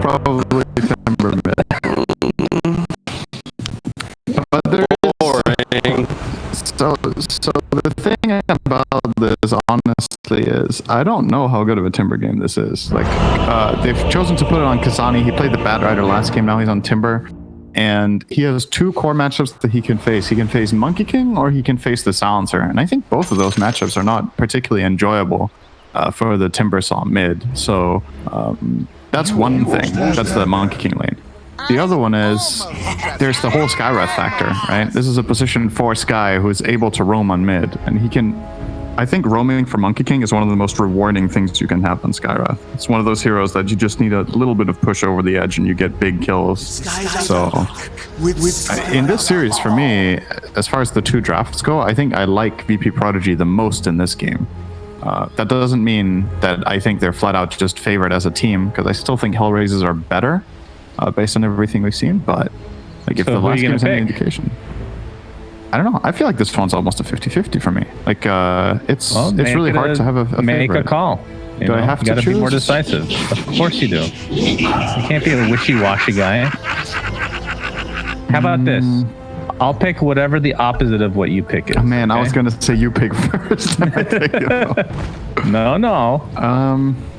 Probably Timber mid. But there so the thing about this, honestly, is I don't know how good of a Timber game this is. Like, they've chosen to put it on Kazani. He played the Bat Rider last game. Now he's on Timber. And he has two core matchups that he can face. He can face Monkey King or he can face the Silencer. And I think both of those matchups are not particularly enjoyable for the Timber Saw mid. So that's one thing. That's the Monkey King lane. The other one is there's the whole Skywrath factor, right? This is a position 4 Sky who is able to roam on mid. And he can... I think roaming for Monkey King is one of the most rewarding things you can have on Skywrath. It's one of those heroes that you just need a little bit of push over the edge and you get big kills. So in this series, for me, as far as the 2 drafts go, I think I like VP.Prodigy the most in this game. That doesn't mean that I think they're flat out just favored as a team, because I still think HellRaisers are better based on everything we've seen. But like, if the last game is any indication, I don't know. I feel like this one's almost a 50-50 for me. Like, it's really hard to have a make favorite. A call. Do I have to choose? You gotta be more decisive. Of course you do. You can't be a wishy-washy guy. How about this? I'll pick whatever the opposite of what you pick is. Oh, man, okay? I was gonna say you pick first. No.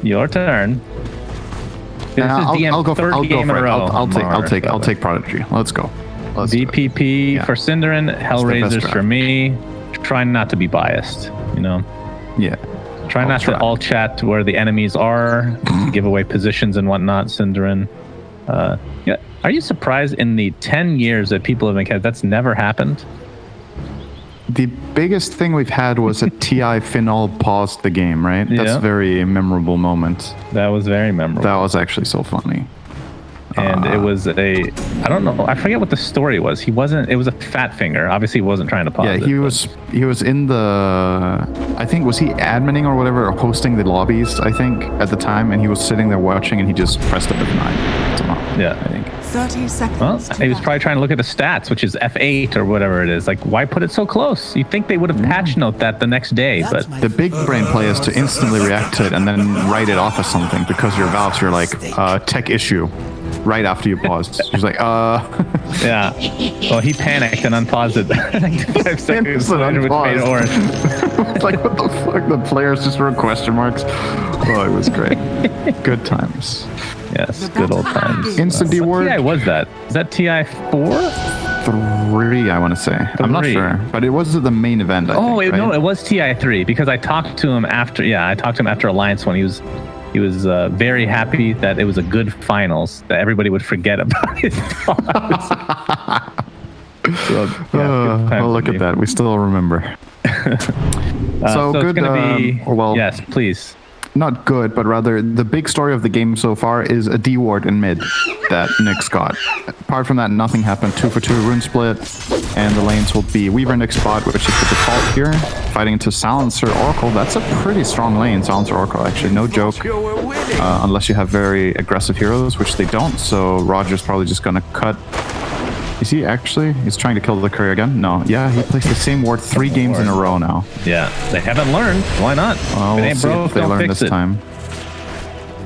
Your turn. I'll go for it. I'll take Prodigy. Let's go. VPP for Cinderin, HellRaisers for me. Try not to be biased, you know? Yeah. Try not to all chat where the enemies are, give away positions and whatnot, Cinderin. Yeah. Are you surprised in the 10 years that people have been kept, that's never happened? The biggest thing we've had was a TI Finol paused the game, right? That's a very memorable moment. That was very memorable. That was actually so funny. And it was I don't know, I forget what the story was. It was a fat finger. Obviously he wasn't trying to pause it. He was in the, I think, was he adminning or whatever, or hosting the lobbies, I think, at the time, and he was sitting there watching and he just pressed F9 somehow. Yeah. I think. 30 seconds. Well, he was probably trying to look at the stats, which is F8 or whatever it is. Like, why put it so close? You'd think they would have patch note that the next day, but... The big brain play is to instantly react to it and then write it off as something, because your valves, you're like, tech issue. Right after you paused. He's like, Yeah. Well, he panicked and unpaused it. 5 seconds later, which made it orange. It's like, what the fuck? The players just wrote question marks. Oh, it was great. Good times. Yes, good old times. Instant D-word. What TI was that? Is that TI 4? 3, I want to say. 3. I'm not sure, but it was the main event. I think, right? No, it was TI 3, because I talked to him after. Yeah, I talked to him after Alliance when he was very happy that it was a good finals, that everybody would forget about his thoughts. Well, look at that. We still remember. So good. It's gonna be, yes, please. Not good, but rather the big story of the game so far is a D-ward in mid that Nyx got. Apart from that, nothing happened. 2 for 2 rune split, and the lanes will be Weaver Nyx spot, which is the default here. Fighting into Silencer Oracle. That's a pretty strong lane, Silencer Oracle, actually. No joke. Unless you have very aggressive heroes, which they don't. So Roger's probably just gonna cut. Is he actually? He's trying to kill the courier again? No. Yeah, he placed the same ward 3 games in a row now. Yeah, they haven't learned. Why not? Well, we'll see if they learn this time.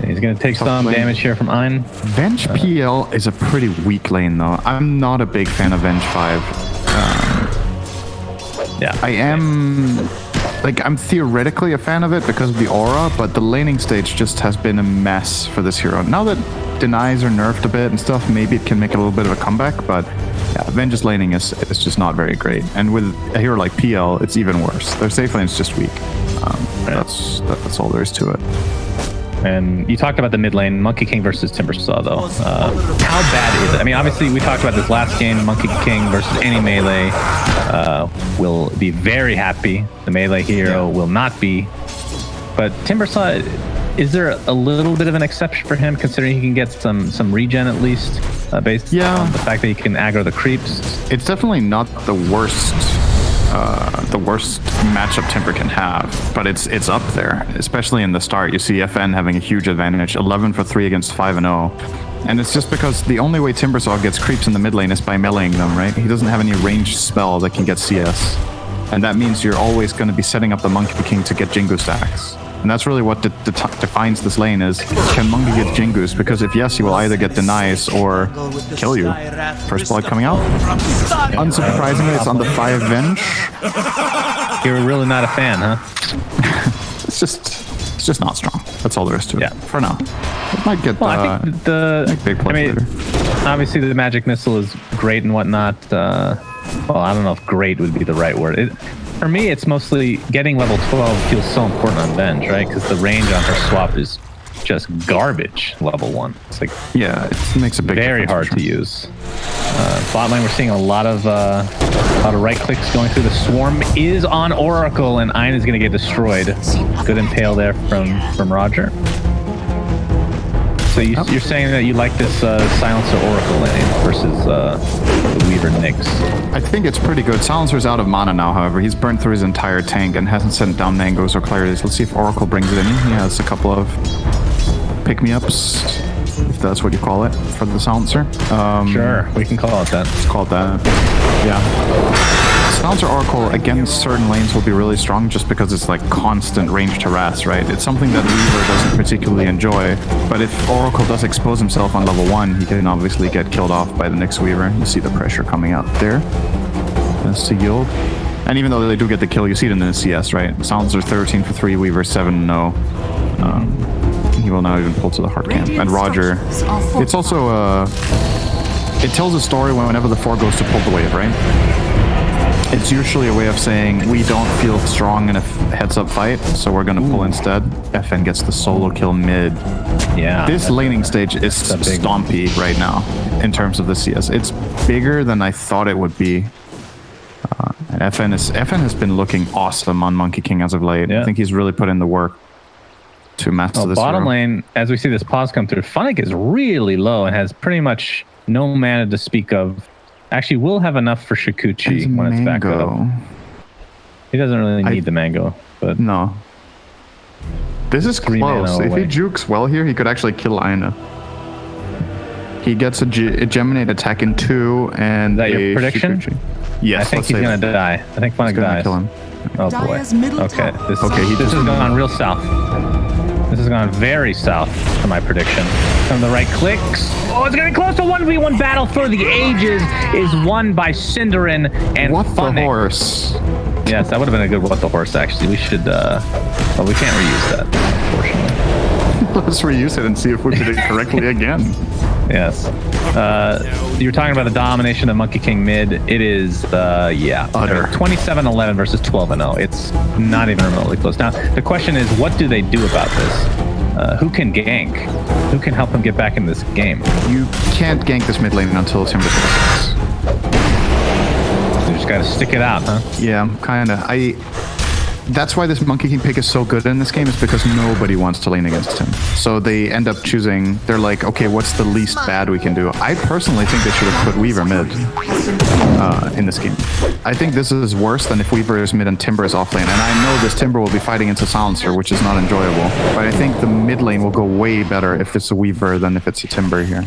He's going to take some damage here from Ein. Venge PL is a pretty weak lane, though. I'm not a big fan of Venge 5. Yeah. I am... Like, I'm theoretically a fan of it because of the aura, but the laning stage just has been a mess for this hero. Now that denies are nerfed a bit and stuff, maybe it can make a little bit of a comeback, but yeah, Venge's laning is just not very great. And with a hero like PL, it's even worse. Their safe lane's just weak. That's all there is to it. And you talked about the mid lane, Monkey King versus Timbersaw, though. How bad is it? I mean, obviously, we talked about this last game. Monkey King versus any melee will be very happy. The melee hero will not be. But Timbersaw, is there a little bit of an exception for him, considering he can get some regen at least, based on the fact that he can aggro the creeps? It's definitely not the worst matchup Timber can have, but it's up there, especially in the start. You see FN having a huge advantage, 11 for 3 against 5-0, and it's just because the only way Timbersaw gets creeps in the mid lane is by meleeing them, right? He doesn't have any ranged spell that can get CS, and that means you're always going to be setting up the Monkey King to get Jingu stacks. And that's really what defines this lane is, can Monkey get Jingoose? Because if yes, he will either get denies or kill you. First blood coming out. Unsurprisingly, it's on the 5 Venge. You're really not a fan, huh? It's just not strong. That's all there is to it. Yeah. For now. It might get I think big plays later. Obviously the magic missile is great and whatnot. Well, I don't know if great would be the right word. For me, it's mostly getting level 12 feels so important on Venge, right? Because the range on her swap is just garbage level 1. It's like, yeah, it makes a big very hard to use. Bot lane, we're seeing a lot of right clicks going through. The swarm is on Oracle, and Ein is going to get destroyed. Good impale there from Roger. So you're saying that you like this Silencer Oracle lane versus the Weaver Nyx? I think it's pretty good. Silencer's out of mana now, however. He's burned through his entire tank and hasn't sent down Mangoes or Clarities. Let's see if Oracle brings it in. He has a couple of pick-me-ups, if that's what you call it, for the Silencer. Sure, we can call it that. It's called that. Yeah. Silencer Oracle against certain lanes will be really strong just because it's like constant ranged harass, right? It's something that Weaver doesn't particularly enjoy, but if Oracle does expose himself on level 1, he can obviously get killed off by the Nyx Weaver. You see the pressure coming out there. That's the yield. And even though they do get the kill, you see it in the CS, right? Silencer 13 for 3, Weaver 7-0. He will now even pull to the hard camp. And Roger, it's also it tells a story whenever the 4 goes to pull the wave, right? It's usually a way of saying we don't feel strong in a heads-up fight, so we're gonna pull instead. FN gets the solo kill mid. Yeah. This laning stage is stompy right now in terms of the CS. It's bigger than I thought it would be. And FN has been looking awesome on Monkey King as of late. Yeah. I think he's really put in the work to master this bottom hero. lane, as we see this pause come through, Funnick is really low and has pretty much no mana to speak of. Actually, we'll have enough for Shikuchi when it's back up. He doesn't really need the mango, but no. This is close. If he jukes well here, he could actually kill Aina. He gets a Geminate attack in 2, and is that your prediction? Shikuchi. Yes, I think he's gonna die. I think Funnick dies. Kill him. Oh boy. Okay. This has gone real south. This has gone very south for my prediction. Some of the right clicks. Oh, it's getting close to 1v1 battle for the ages is won by Cinderin and What Funnick. the horse? Yes, that would have been a good What the Horse, actually. We should, well, we can't reuse that, unfortunately. Let's reuse it and see if we did it correctly again. Yes. You were talking about the domination of Monkey King mid. It is, yeah. Utter. 27-11 versus 12-0. It's not even remotely close. Now, the question is, what do they do about this? Who can gank? Who can help him get back in this game? You can't gank this mid lane until Timber sucks. You just gotta stick it out, huh? Yeah, kinda. That's why this Monkey King pick is so good in this game, is because nobody wants to lane against him. So they end up choosing, they're like, okay, what's the least bad we can do? I personally think they should have put Weaver mid in this game. I think this is worse than if Weaver is mid and Timber is off lane. And I know this Timber will be fighting into Silencer, which is not enjoyable. But I think the mid lane will go way better if it's a Weaver than if it's a Timber here.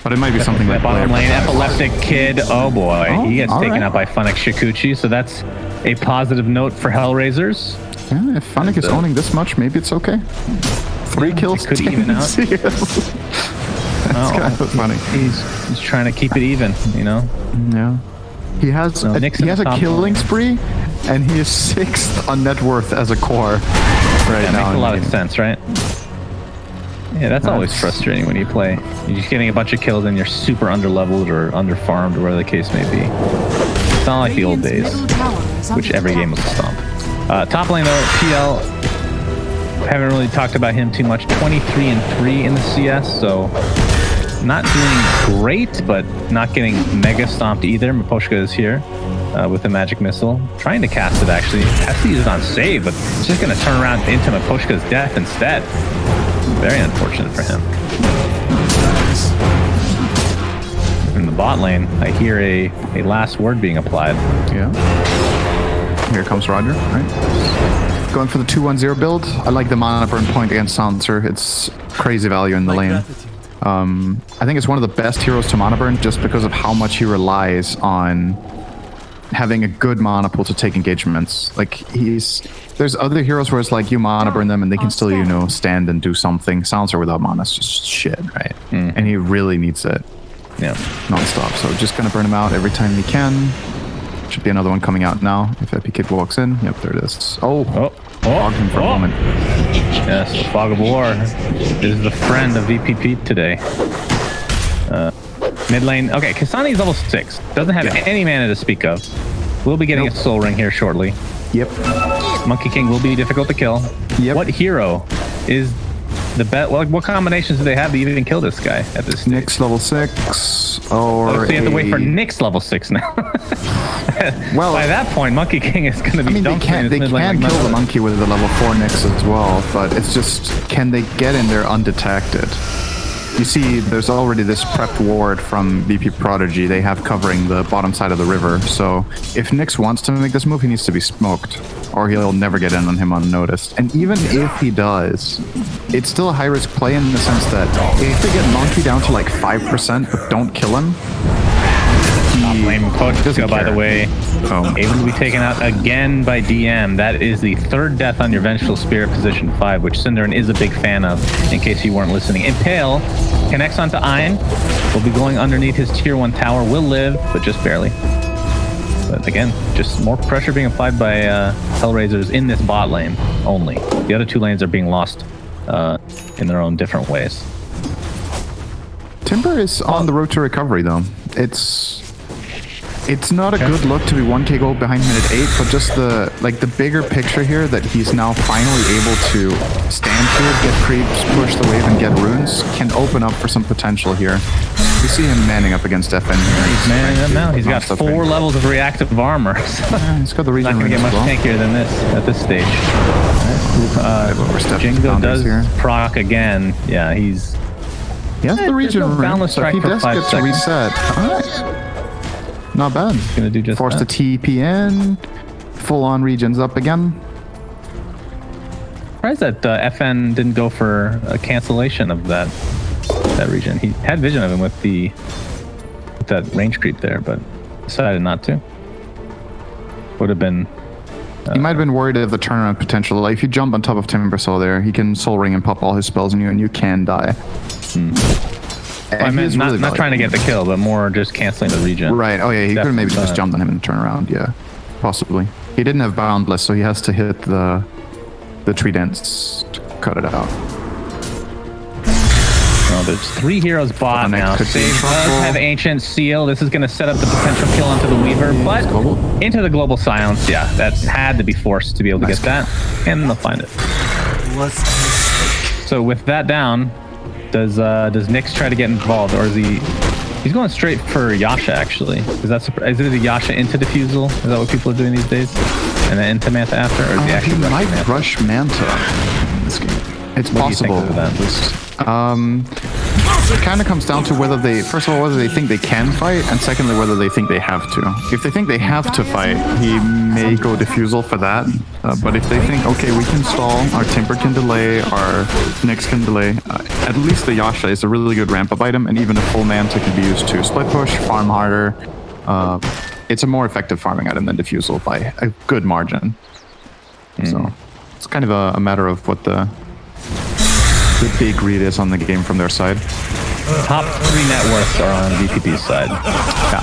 But it might be something like bottom lane, Epileptic Kid. Oh boy, he gets taken out by Funnick Shikuchi, so that's a positive note for HellRaisers. Yeah, if Funnick is owning this much, maybe it's okay. 3 kills, could even out. That's kind of funny. He's trying to keep it even, you know. Yeah. He has a killing spree, and he is 6th on net worth as a core right now. Makes a lot of sense, right? Yeah, that's always frustrating when you play. You're just getting a bunch of kills and you're super underleveled or underfarmed or whatever the case may be. It's not like the old days, which every game was a stomp. Top lane though, PL, haven't really talked about him too much. 23-3 in the CS, so not doing great, but not getting mega stomped either. Pushka is here with the magic missile, trying to cast it actually. Has to use it on save, but it's just going to turn around into Pushka's death instead. Very unfortunate for him. In the bot lane, I hear a last word being applied. Yeah. Here comes Roger, right? Going for the 2-1-0 build. I like the mana burn point against Silencer. It's crazy value in the lane. I think it's one of the best heroes to mana burn just because of how much he relies on having a good mana pool to take engagements. Like, he's There's other heroes where it's like you mana burn them and they can still, you know, stand and do something. Silencer without mana is just shit, right? And he really needs it. Yeah. Non-stop. So just gonna burn him out every time he can. Should be another one coming out now if Epic Kid walks in. Yep, there it is. Fogged him for a moment. Yes, the Fog of War is the friend of VPP today. Mid lane. Okay, Kasani's level 6. Doesn't have any mana to speak of. We'll be getting a soul ring here shortly. Yep. Monkey King will be difficult to kill. Yep. What hero is the bet? Well, what combinations do they have to even kill this guy at this stage? Nyx level 6 or so you have to wait for Nyx level 6 now. Well, by that point, Monkey King is going to be. I mean, they can kill the monkey with the level 4 Nyx as well, but it's just, can they get in there undetected? You see, there's already this prepped ward from VP.Prodigy. They have covering the bottom side of the river. So if Nyx wants to make this move, he needs to be smoked, or he'll never get in on him unnoticed. And even if he does, it's still a high-risk play in the sense that if they get Monkey down to like 5% but don't kill him, Top lane Pushka, by the way, able to be taken out again by DM. That is the 3rd death on your Vengeful Spirit position 5, which Cinderin is a big fan of, in case you weren't listening. Impale connects onto Ein. Will be going underneath his tier 1 tower. Will live, but just barely. But again, just more pressure being applied by HellRaisers in this bot lane only. The other 2 lanes are being lost in their own different ways. Timber is on the road to recovery, though. It's not a good look to be 1k gold behind him at 8, but just the bigger picture here that he's now finally able to stand here, get creeps, push the wave, and get runes can open up for some potential here. You see him manning up against FN here. He's manning up now. He's got 4 levels of reactive armor. So yeah, he's got the region. Not going to get much tankier than this at this stage. Jingo does proc again. Yeah, he has the region rune, so he does get to reset. All right. Not bad. He's gonna do just force the TPN. Full on regions up again. Surprised that FN didn't go for a cancellation of that region. He had vision of him with that range creep there, but decided not to. Would have been. He might have been worried of the turnaround potential. Like if you jump on top of Timbersaw there, he can soul ring and pop all his spells on you, and you can die. Well, I meant not trying to get the kill, but more just canceling the region. Right. Oh yeah, he could have maybe just jumped on him and turn around. Yeah, possibly. He didn't have Boundless, so he has to hit the tree dents to cut it out. Well, there's 3 heroes bot now. Save does have Ancient Seal. This is going to set up the potential kill onto the Weaver, but into the Global Silence. Yeah, that had to be forced to be able to get that, and they'll find it. So with that down, does Nyx try to get involved, or is he's going straight for Yasha actually? Is it a Yasha into Diffusal? Is that what people are doing these days? And then into Manta after, or is he actually might rush Manta in this game? It's possible. It kind of comes down to whether first of all, whether they think they can fight, and secondly, whether they think they have to. If they think they have to fight, he may go Diffusal for that. But if they think, okay, we can stall, our Timber can delay, our Nyx can delay, at least the Yasha is a really good ramp-up item, and even a full Manta can be used to split push, farm harder. It's a more effective farming item than Diffusal by a good margin. So it's kind of a matter of what the big read is on the game from their side. Top 3 net worths are on VPP's side. Yeah.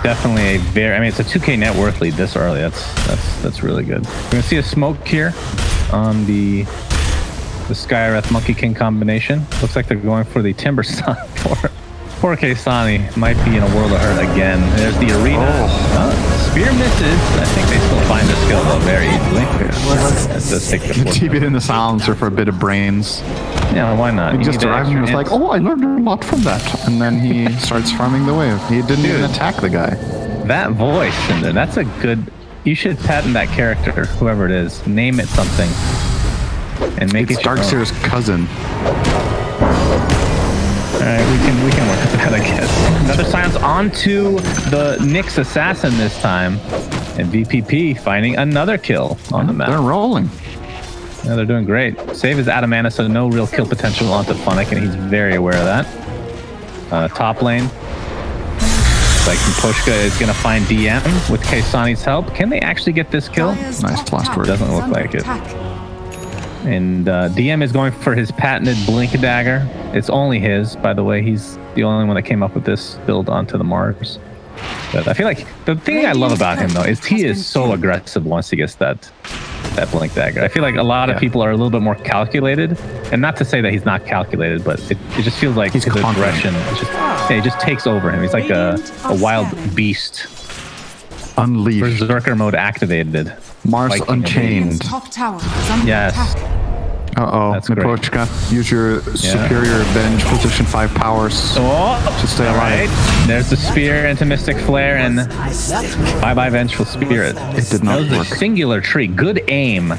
Definitely a it's a 2k net worth lead this early. That's really good. We're gonna see a smoke here on the Skyreth Monkey King combination. Looks like they're going for the Timber Sun for 4K Sani. Might be in a world of hurt again. There's the arena. Spear misses. I think they still find the skill though very easily. Keep it in the silencer for a bit of brains. Yeah, why not? He just arrived and was like, oh, I learned a lot from that. And then he starts farming the wave. He didn't even attack the guy. That voice, Cinder, that's a good... You should patent that character, whoever it is. Name it something. And make it Darkseer's cousin. Alright, we can work with that, I guess. Another silence onto the Nyx assassin this time. And VPP finding another kill on the map. They're rolling. Yeah, they're doing great. Save is out of mana, so no real kill potential onto Funnick, and he's very aware of that. Top lane. like Pushka is going to find DM with Kaysani's help. Can they actually get this kill? Nice last word. Doesn't look like it. And DM is going for his patented Blink Dagger. It's only his, by the way. He's the only one that came up with this build onto the Mars. But I feel like the thing I love about him, though, is he is so aggressive once he gets that Blink Dagger. I feel like a lot of people are a little bit more calculated. And not to say that he's not calculated, but it just feels like his aggression it just takes over him. He's like a wild beast. Unleashed. Berserker mode activated. Mars Unchained. Yes. Uh-oh, Pushka, use your superior bench position 5 powers to stay alive. Right. There's the spear into Mystic Flare and bye-bye Vengeful Spirit. It did not work. That was a singular tree. Good aim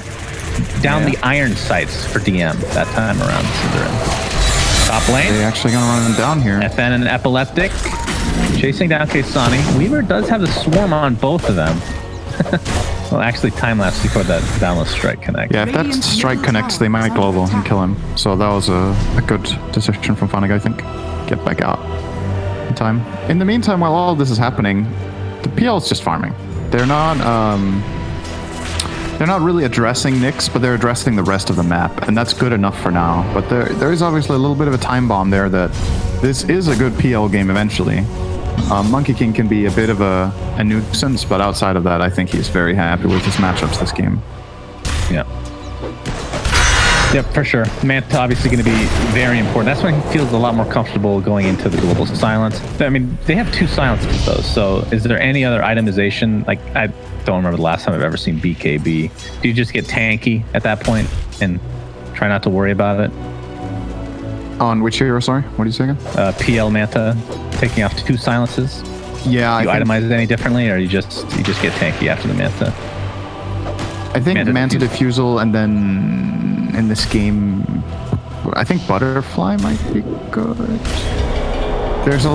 down the iron sights for DM that time around. Top lane. They're actually going to run them down here. FN and Epileptic. Chasing down Kaysani. Weaver does have the swarm on both of them. Well, actually, time lapse before that Boundless Strike connect. Yeah, if that strike connects, they might global and kill him. So that was a good decision from Funnig, I think. Get back out in time. In the meantime, while all this is happening, the PL is just farming. They're not really addressing Nyx, but they're addressing the rest of the map, and that's good enough for now. But there is obviously a little bit of a time bomb there that this is a good PL game eventually. Monkey King can be a bit of a nuisance, but outside of that, I think he's very happy with his matchups this game. Yeah. Yep, for sure. Manta obviously going to be very important. That's when he feels a lot more comfortable going into the global silence. I mean, they have 2 silences though, so is there any other itemization? Like, I don't remember the last time I've ever seen BKB. Do you just get tanky at that point and try not to worry about it? On which hero, sorry? What are you saying? PL Manta taking off 2 silences. Yeah, do you itemize it any differently, or you just get tanky after the Manta? I think Manta Diffusal, and then in this game, I think Butterfly might be good. There's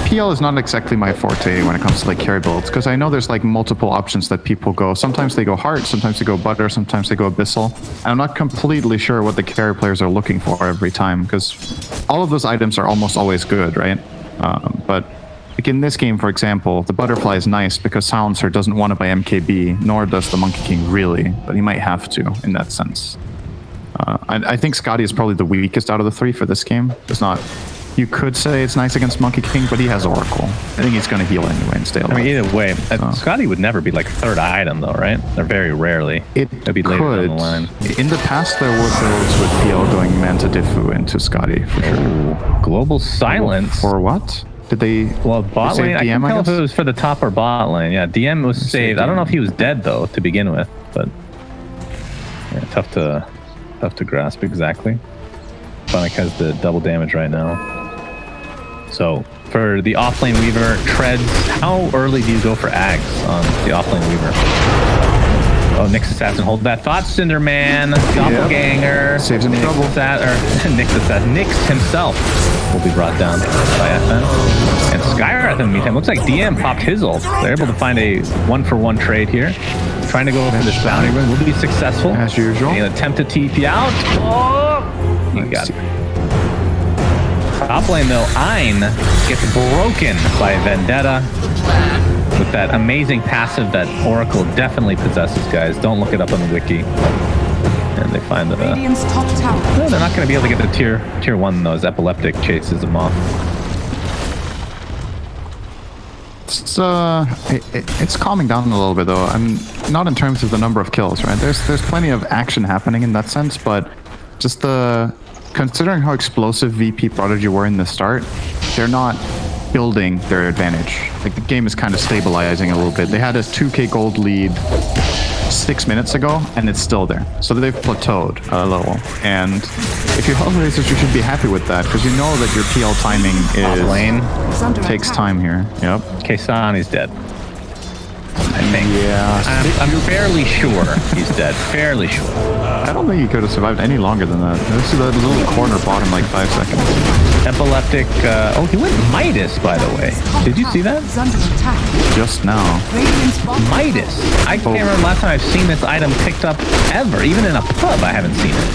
PL is not exactly my forte when it comes to like carry builds, because I know there's like multiple options that people go. Sometimes they go Heart, sometimes they go Butter, sometimes they go Abyssal. And I'm not completely sure what the carry players are looking for every time, because all of those items are almost always good, right? But like in this game, for example, the Butterfly is nice because Silencer doesn't want to buy MKB, nor does the Monkey King really, but he might have to in that sense. I think Scotty is probably the weakest out of the 3 for this game. It's not. You could say it's nice against Monkey King, but he has Oracle. I think he's going to heal anyway and stay alive. I mean, either way, Scotty would never be like 3rd item, though, right? They're very rarely. It'd be later down the line. In the past, there were builds with PL going Manta Diffu into Scotty, for sure. Ooh, global Silence. For what? Did they... Well, bot lane, I can't tell if it was for the top or bot lane. Yeah, DM was saved. I don't know if he was dead, though, to begin with, but... Yeah, tough to grasp exactly. Sonic has the double damage right now. So for the offlane Weaver, treads, how early do you go for Ags on the offlane Weaver? Oh, Nyx Assassin, hold that thought, Cinderman, Doppelganger, saves him trouble. Nyx Assassin, Nyx himself will be brought down by FN. And Skywrath in the meantime, looks like DM popped his ult. They're able to find a 1-for-1 trade here. Trying to go for this bounty run, will be successful. As usual. An attempt to TP out. Oh, you got it. Top lane though, Ein gets broken by Vendetta with that amazing passive that Oracle definitely possesses, guys. Don't look it up on the wiki. And they find that they're not going to be able to get the tier 1 though, as Epileptic chases them off. It's calming down a little bit though. I'm not in terms of the number of kills, right? There's plenty of action happening in that sense, but just considering how explosive VP.Prodigy were in the start, they're not building their advantage. Like the game is kind of stabilizing a little bit. They had a 2k gold lead 6 minutes ago, and it's still there. So they've plateaued a little. And if you're HellRaisers, you should be happy with that, because you know that your PL timing takes time here. Yep. Kaysani's dead. I think. Yeah. I'm fairly sure he's dead. Fairly sure. I don't think he could have survived any longer than that. Let's see that little corner bottom like 5 seconds. Epileptic. Oh, he went Midas, by the way. Did you see that? Just now. Midas. I can't remember last time I've seen this item picked up ever. Even in a pub, I haven't seen it.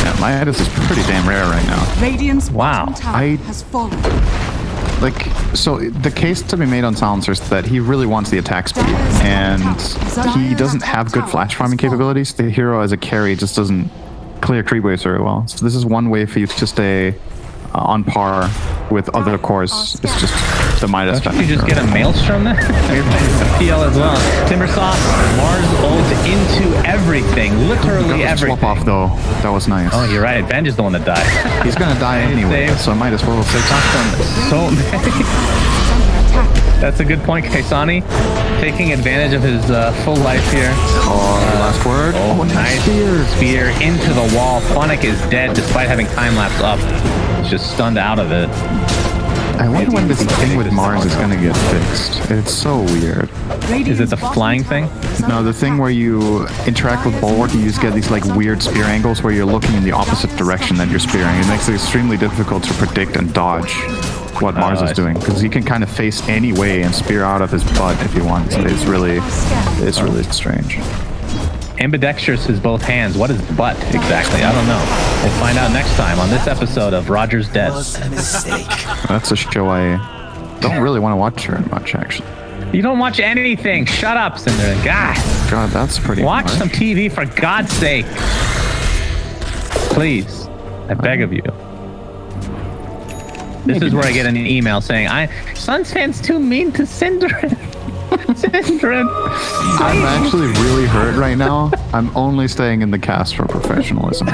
Yeah, Midas is pretty damn rare right now. Radiant's wow. Tower has fallen. like, so the case to be made on Silencer is that he really wants the attack speed, and he doesn't have good flash farming capabilities. The hero as a carry just doesn't clear creep waves very well. So this is one way for you to stay on par with other cores. It's just the Midas. Don't you just get a Maelstrom then? You're playing PL as well. Timbersaw, Mars ult into everything, literally everything. Swap off though. That was nice. Oh, you're right. Venge is the one that died. He's gonna die anyway, so I might as well say So many. That's a good point, Kaisani. Taking advantage of his full life here. Last word. Oh, nice. Spear into the wall. Phonic is dead despite having time lapse up. He's just stunned out of it. I wonder when this thing with Mars is gonna get fixed. It's so weird. Is it the flying thing? No, the thing where you interact with Bulwark, you just get these like weird spear angles where you're looking in the opposite direction that you're spearing. It makes it extremely difficult to predict and dodge what Mars is doing, because he can kind of face any way and spear out of his butt if he wants. It's really strange. Ambidextrous is both hands. What is butt exactly? I don't know. We'll find out next time on this episode of Roger's Dead. That's a show I don't really want to watch very much, actually. You don't watch anything. Shut up, Cinder. God, that's pretty Watch hard. some TV for God's sake. Please. I beg of you. This is where I get an email saying, Suns fans too mean to Synderen. Synderen. I'm actually really hurt right now. I'm only staying in the cast for professionalism.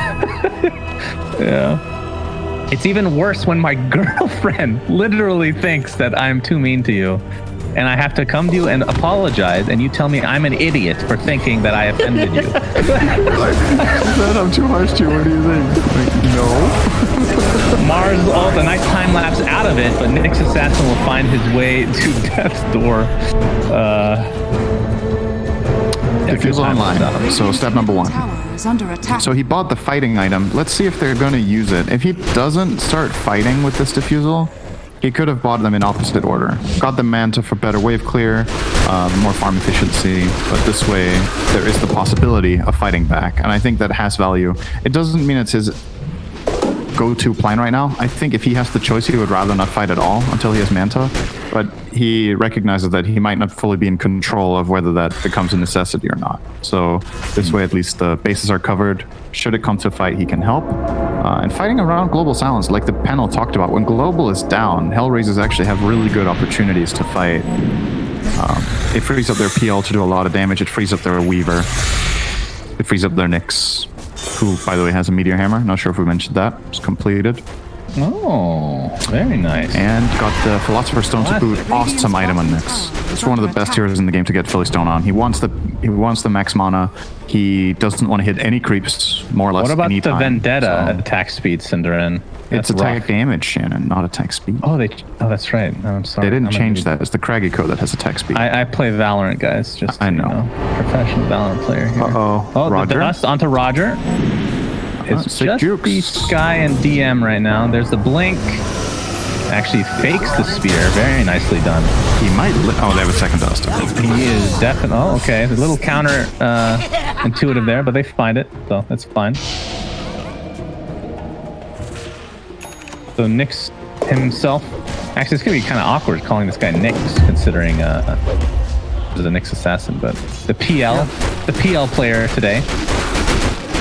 Yeah. It's even worse when my girlfriend literally thinks that I'm too mean to you. And I have to come to you and apologize, and you tell me I'm an idiot for thinking that I offended you. I'm too harsh to you. What do you think? Like, no. Mars ult, a nice time lapse out of it, but Nyx Assassin will find his way to death's door. Defuse online. So step number 1. So he bought the fighting item. Let's see if they're going to use it. If he doesn't start fighting with this defusal, he could have bought them in opposite order. Got the Manta for better wave clear, more farm efficiency, but this way there is the possibility of fighting back, and I think that has value. It doesn't mean it's his go-to plan right now. I think if he has the choice, he would rather not fight at all until he has Manta, but he recognizes that he might not fully be in control of whether that becomes a necessity or not. So this way at least the bases are covered. Should it come to a fight, he can help. And fighting around Global Silence, like the panel talked about, when Global is down, HellRaisers actually have really good opportunities to fight. It frees up their PL to do a lot of damage. It frees up their Weaver. It frees up their Nyx, who, by the way, has a Meteor Hammer. Not sure if we mentioned that. It's completed. Oh, very nice. And got the Philosopher's Stone to boot. Awesome item on Nyx. It's one of the best heroes in the game to get Philly Stone on. He wants the max mana. He doesn't want to hit any creeps, more or less. What about anytime, the Vendetta attack speed, Synderen? It's attack damage, Shannon, not attack speed. Oh, that's right. I'm sorry. They didn't change that. It's the Craggy code that has attack speed. I play Valorant, guys. Just I know. Professional Valorant player here. Oh, Roger. The dust onto Roger. It's just jukes. the Sky and DM right now. There's the blink. Actually fakes the spear. Very nicely done. He might. Oh, they have a second dust. He is definitely. Oh, okay. A little counter intuitive there, but they find it, so that's fine. So Nyx himself. Actually, it's gonna be kind of awkward calling this guy Nyx, considering there's a Nyx assassin. But the PL player today.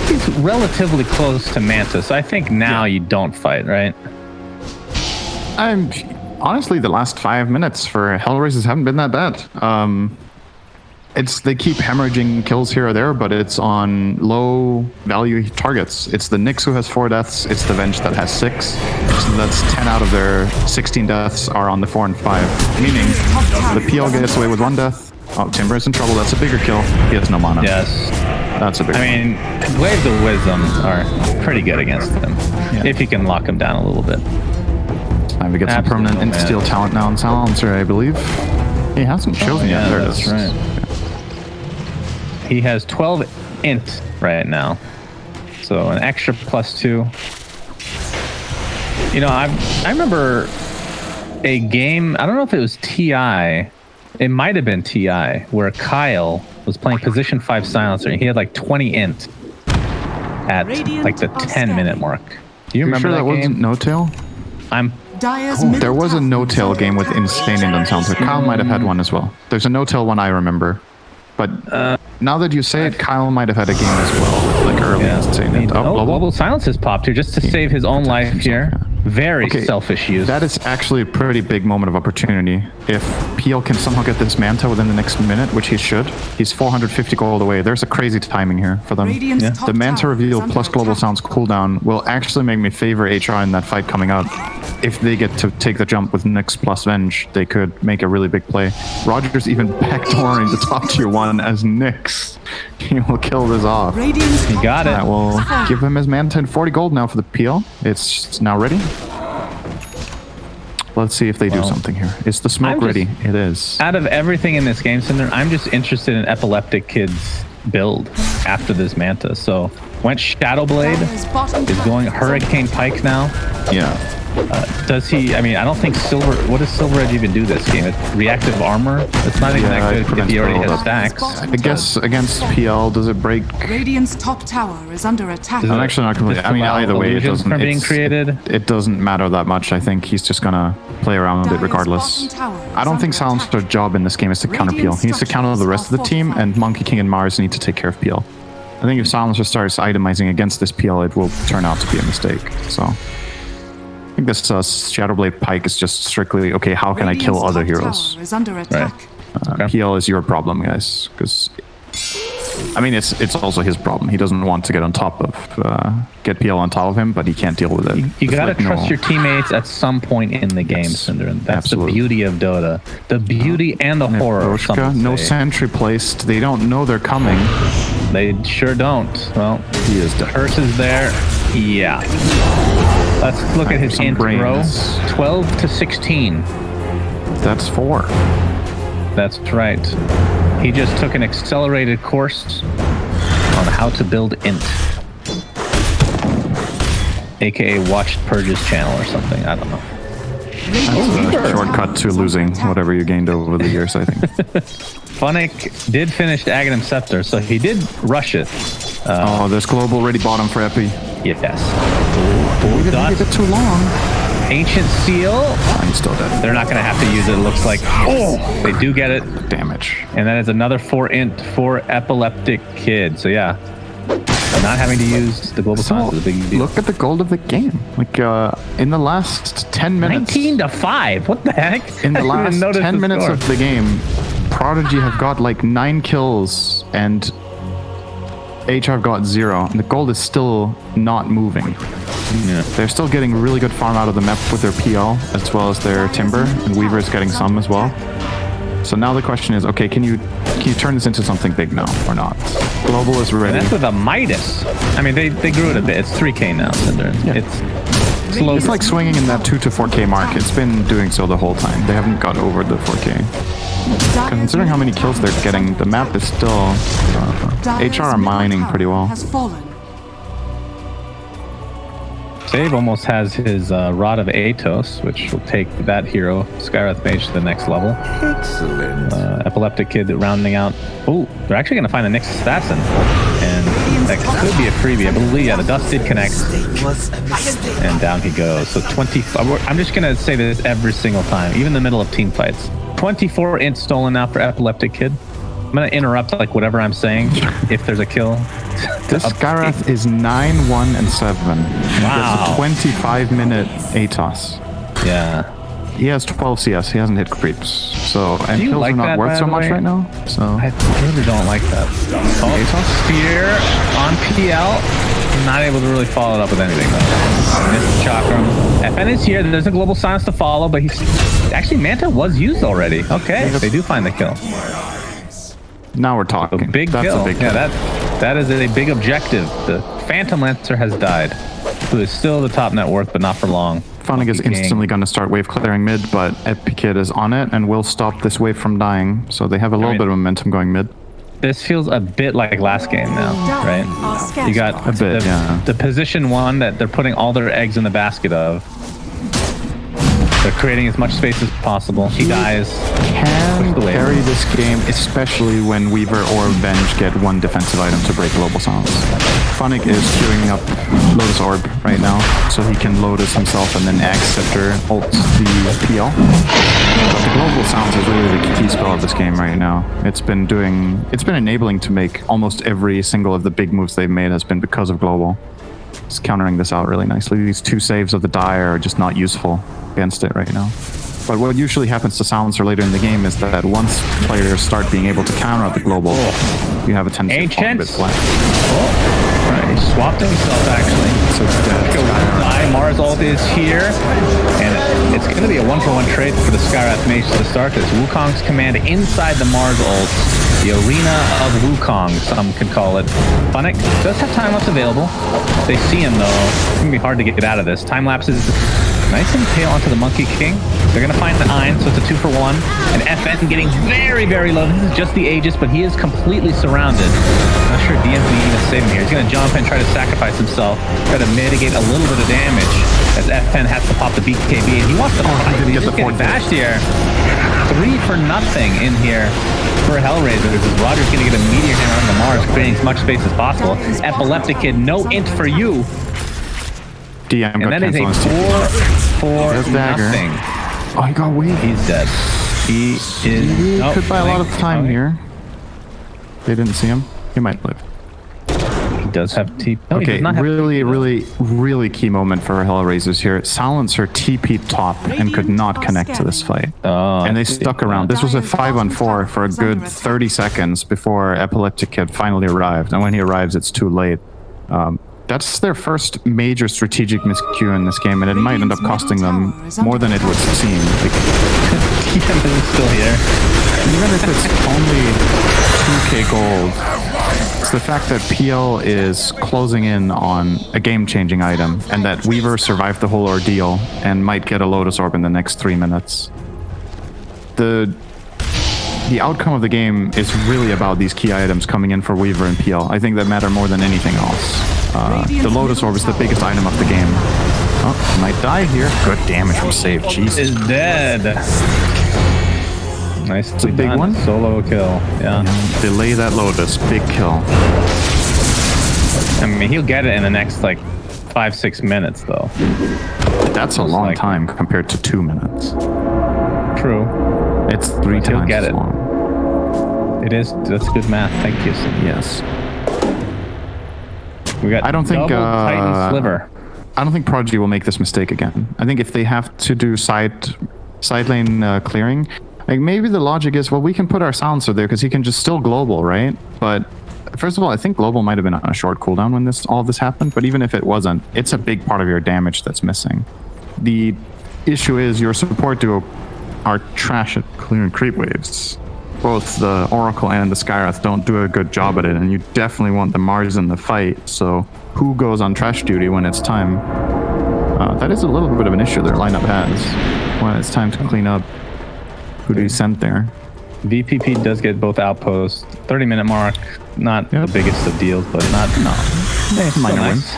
He's relatively close to Manta, so I think now you don't fight, right? I'm honestly, the last 5 minutes for HellRaisers haven't been that bad. They keep hemorrhaging kills here or there, but it's on low value targets. It's the Nyx who has 4 deaths. It's the Venge that has 6. So that's 10 out of their 16 deaths are on the 4 and 5. Meaning the PL gets away with 1 death. Oh, Timber is in trouble. That's a bigger kill. He has no mana. Yes. That's a big one. I mean, Waves of Wisdom are pretty good against him. Yeah. If you can lock him down a little bit. Time to get some permanent Insta-Steal talent now in Silencer, I believe. He hasn't chosen yet. There that's right. He has 12 int right now. So an extra +2. You know, I remember a game, I don't know if it was TI. It might have been TI, where Kyle was playing position 5 silencer and he had like 20 int at like the 10-minute mark. Do you remember sure that game? Wasn't No Tail? I'm There was a no-tail game with insane indent sounds. Kyle might have had one as well. There's a no-tail one I remember. But now that you say it, Kyle might have had a game as well, like early insane indent. Global Silence has popped here just to save his own life here. Very selfish use. That is actually a pretty big moment of opportunity. If PL can somehow get this Manta within the next minute, which he should, he's 450 gold away. There's a crazy timing here for them. The Manta reveal plus Global Sound's cooldown will actually make me favor HR in that fight coming up. If they get to take the jump with Nyx plus Venge, they could make a really big play. Roger's even backdooring the top tier 1 as Nyx. He will kill this off. He got it. That will give him his Manta and 40 gold now for the PL. It's now ready. Let's see if they do something here. Is the smoke ready? It is. Out of everything in this game, Cinder, I'm just interested in Epileptic Kid's build after this Manta. So went Shadowblade, is going Hurricane Pike now. Yeah. Does he? I mean, I don't think Silver. What does Silver Edge even do this game? It's reactive armor. It's not even that good if he already has stacks. I guess against PL, does it break? Radiant's top tower is under attack. I'm actually not completely. I mean, either way, it doesn't. From being created. It doesn't matter that much. I think he's just gonna play around with it regardless. I don't think Silencer's job in this game is to counter PL. He needs to counter the rest of the team, and Monkey King and Mars need to take care of PL. I think if Silencer starts itemizing against this PL, it will turn out to be a mistake. So. I think this Shadowblade Pike is just strictly, okay, how can I kill other heroes? Right. PL is your problem, guys. Because, I mean, it's also his problem. He doesn't want to get on top of, get PL on top of him, but he can't deal with it. You gotta trust your teammates at some point in the game, Cinder. And that's the beauty of Dota. The beauty and the horror. Pushka, no sentry placed. They don't know they're coming. They sure don't. Well, he is dead. Curse is there. Yeah. Let's look at his int row. 12 to 16. That's 4. That's right. He just took an accelerated course on how to build int. AKA watched Purge's channel or something. I don't know. That's a shortcut to losing whatever you gained over the years, I think. Funnick did finish Aghanim Scepter, so he did rush it. Oh, there's global ready bottom for Epi. Yes. We didn't leave it too long. Ancient Seal. I'm still dead. They're not going to have to use it, it looks like. Oh, they do get it. Damage. And that is another 4 int for Epileptic Kid. So yeah, not having to use the global silence is a big deal. Look at the gold of the game. Like in the last 10 minutes. 19 to 5. What the heck? In the last 10 minutes of the game, Prodigy have got like 9 kills and HR got 0. And the gold is still not moving. Yeah. They're still getting really good farm out of the map with their PL as well as their Timber, and Weaver is getting some as well. So now the question is, okay, can you turn this into something big now or not? Global is ready. And that's with a Midas. I mean, they grew it a bit. It's 3K now, Cinder. Yeah. It's slow. It's like swinging in that 2 to 4K mark. It's been doing so the whole time. They haven't got over the 4K. Considering how many kills they're getting, the map is still... HR are mining pretty well. Save almost has his Rod of Atos, which will take that hero, Skywrath Mage, to the next level. Excellent. Epileptic Kid rounding out. Oh, they're actually going to find the Nyx Assassin. And that could be a freebie. I believe, yeah, the dust did connect. And down he goes. So 20... I'm just going to say this every single time, even in the middle of team fights. 24 int stolen now for Epileptic Kid. I'm going to interrupt like whatever I'm saying if there's a kill. This Skywrath is 9, 1, and 7. And wow. He gets a 25-minute ATOS. Yeah. He has 12 CS. He hasn't hit creeps. So, and kills like are not that, worth so much right now. So I really don't like that. ATOS Spear on PL. Not able to really follow it up with anything though. Missed Chakram. FN is here. There's a global silence to follow, but he's actually Manta was used already. Okay, they do find the kill. Now we're talking. A big That's kill. A big kill. Yeah, that is a big objective. The Phantom Lancer has died, who is still the top net worth, but not for long. Funnick is instantly going to start wave clearing mid, but Epikid is on it and will stop this wave from dying. So they have a little bit of momentum going mid. This feels a bit like last game now, right? You got a bit, the position 1 that they're putting all their eggs in the basket of. They're creating as much space as possible. He dies. Can carry this game, especially when Weaver or Venge get one defensive item to break global sounds. Funnick is queuing up Lotus Orb right now, so he can Lotus himself and then Axe Scepter ults the PL. But the global sounds is really the key spell of this game right now. It's been enabling to make almost every single of the big moves they've made has been because of global. It's countering this out really nicely. These 2 saves of the Dire are just not useful against it right now. But what usually happens to Silencer later in the game is that once players start being able to counter out the global, you have a tendency to fall a bit flat. Alright, he swapped himself actually. So Mars ult is here, and it's going to be a 1-for-1 trade for the Skywrath Mage to start this. Wukong's command inside the Mars ult, the arena of Wukong, some could call it. Funnick does have time lapse available. They see him though. It's going to be hard to get out of this. Time lapse is nice and tail onto the Monkey King. They're going to find the Ein, so it's a 2-for-1. And FN getting very, very low. This is just the Aegis, but he is completely surrounded. Not sure DM's even save him here. He's going to jump and try to sacrifice himself, try to mitigate a little bit of damage as FN has to pop the BKB, and he wants to fight. He's just getting bashed here. 3 for nothing in here for HellRaisers. Roger's going to get a meteor hammer on the Mars, creating as much space as possible. Epileptic Kid, no int for you. DM and that is a 4 for nothing. Oh, he got weak. He's dead. He is... He could buy a lot of time here. They didn't see him. He might live. He does have TP. No, okay, really key moment for HellRaisers here. Silencer TP'd top and could not connect to this fight. And they stuck around. This was a 5-on-4 for a good 30 seconds before Epileptic Kid finally arrived. And when he arrives, it's too late. That's their first major strategic miscue in this game, and it might end up costing them more than it would seem. DM is still here. Even if it's only 2k gold, it's the fact that PL is closing in on a game-changing item, and that Weaver survived the whole ordeal and might get a Lotus Orb in the next 3 minutes. The outcome of the game is really about these key items coming in for Weaver and PL. I think that matter more than anything else. The Lotus Orb is the biggest item of the game. Oh, might die here. Good damage from save. Jesus. Is dead. Nice. It's a big one. Solo kill. Yeah. Delay that Lotus. Big kill. I mean, he'll get it in the next like 5-6 minutes, though. That's a long time compared to 2 minutes. True. It's 3 times he'll get as it. long. It is. That's good math. Thank you. Yes. We got I don't think Titan Sliver. I don't think Prodigy will make this mistake again. I think if they have to do side lane clearing, like maybe the logic is, well, we can put our silencer there because he can just still global, right? But first of all, I think global might have been on a short cooldown when all this happened. But even if it wasn't, it's a big part of your damage that's missing. The issue is your support duo are trash at clearing creep waves. Both the Oracle and the Skywrath don't do a good job at it, and you definitely want the Mars in the fight, so who goes on trash duty when it's time? That is a little bit of an issue their lineup has. When it's time to clean up, who do you send there? VPP does get both outposts. 30-minute mark, not the biggest of deals, but not... No. It's minor wins.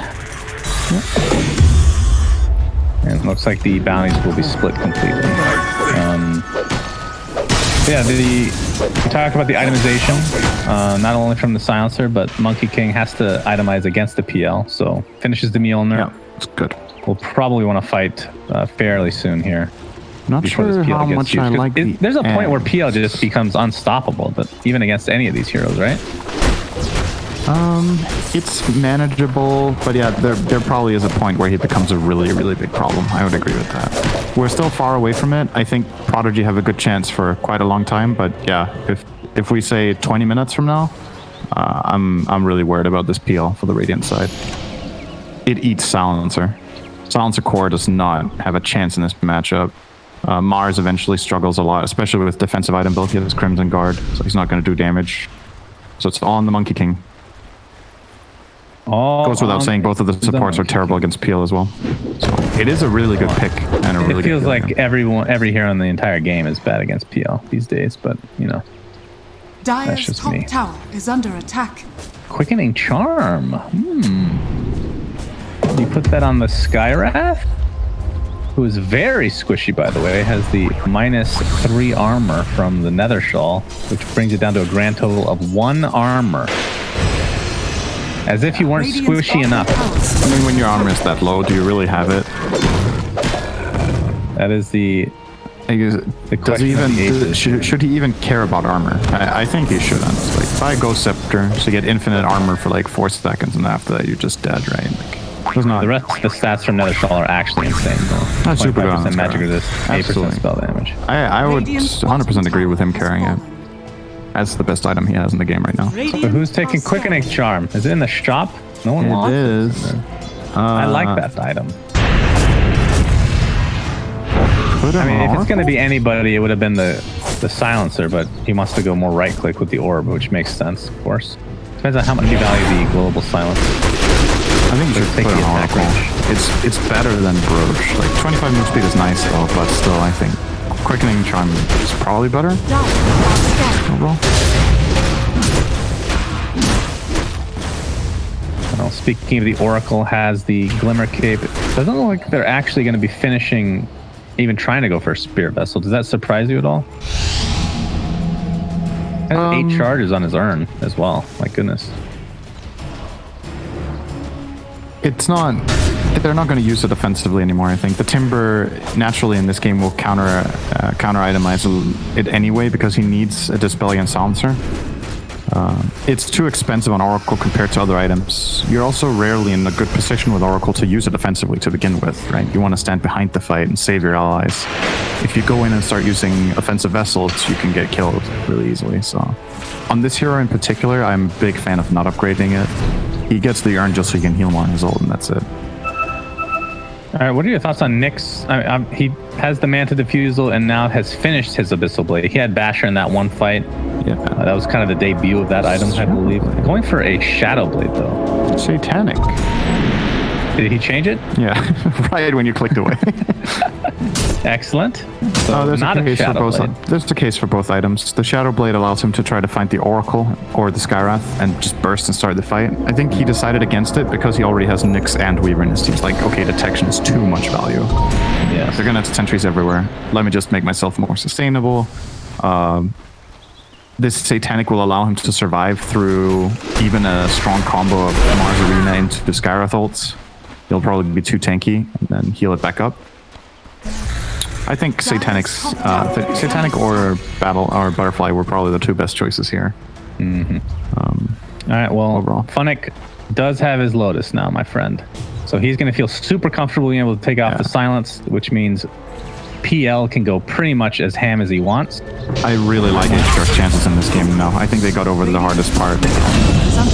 And it looks like the bounties will be split completely. Yeah, we talked about the itemization, not only from the silencer, but Monkey King has to itemize against the PL, so finishes the Mjolnir. Yeah, it's good. We'll probably want to fight fairly soon here. Not sure how much I like the there's a point where PL just becomes unstoppable, but even against any of these heroes, right? It's manageable, but yeah, there probably is a point where he becomes a really, really big problem. I would agree with that. We're still far away from it. I think Prodigy have a good chance for quite a long time, but yeah, if we say 20 minutes from now, I'm really worried about this PL for the Radiant side. It eats Silencer. Silencer Core does not have a chance in this matchup. Mars eventually struggles a lot, especially with defensive item build. He has Crimson Guard, so he's not going to do damage. So it's all on the Monkey King. Goes without saying, both of the supports are terrible against PL as well. So it is a really good pick and a really good. It feels like every hero in the entire game is bad against PL these days, but you know, Dire's top tower is under attack. Quickening Charm. You put that on the Skywrath? who is very squishy, by the way, has the -3 armor from the Nether Shawl, which brings it down to a grand total of 1 armor. As if you weren't squishy enough. I mean, when your armor is that low, do you really have it? That is the does he even should he even care about armor? I think he shouldn't. Like, buy Ghost Scepter so you get infinite armor for like 4 seconds, and after that you're just dead, right? Like, there's not. The rest of the stats from Nether Shawl are actually insane, though. That's super good. 25% magic resist, 8% spell damage. I would 100% agree with him carrying it. That's the best item he has in the game right now. So who's taking Quickening Charm? Is it in the shop? No one wants it. It is. I like that item. I mean, if it's going to be anybody, it would have been the silencer, but he wants to go more right-click with the orb, which makes sense, of course. Depends on how much you value the global silence. I think you should put it on Oracle. It's better than Broach. Like 25 move speed is nice though, but still, I think Quickening Charm is probably better overall. Well, speaking of the Oracle, has the Glimmer Cape. It doesn't look like they're actually going to be finishing, even trying to go for a Spirit Vessel. Does that surprise you at all? Has 8 charges on his urn as well. My goodness. It's not. They're not going to use it offensively anymore. I think the Timber naturally in this game will counter itemize it anyway because he needs a Dispel against Silencer. It's too expensive on Oracle compared to other items. You're also rarely in a good position with Oracle to use it offensively to begin with, right? You want to stand behind the fight and save your allies. If you go in and start using offensive vessels, you can get killed really easily. So, on this hero in particular, I'm a big fan of not upgrading it. He gets the urn just so he can heal more on his ult, and that's it. All right, what are your thoughts on Nyx? He has the Manta Diffusal and now has finished his Abyssal Blade. He had Basher in that one fight. Yeah, that was kind of the debut of that item, I believe. Going for a Shadow Blade, though. Satanic. Did he change it? Yeah, right when you clicked away. Excellent. So there's not a Shadow Blade. There's the case for both items. The Shadow Blade allows him to try to find the Oracle or the Skyrath and just burst and start the fight. I think he decided against it because he already has Nyx and Weaver in his team. He's like, okay, detection is too much value. Yeah, they're gonna have sentries everywhere. Let me just make myself more sustainable. This Satanic will allow him to survive through even a strong combo of Mars Arena into the Skyrath ults. He'll probably be too tanky and then heal it back up. I think Satanic or Battle or Butterfly were probably the 2 best choices here. Mm-hmm. All right, well, overall. Funnick does have his Lotus now, my friend. So he's going to feel super comfortable being able to take off the silence, which means PL can go pretty much as ham as he wants. I really like H-Shark's chances in this game now. I think they got over the hardest part.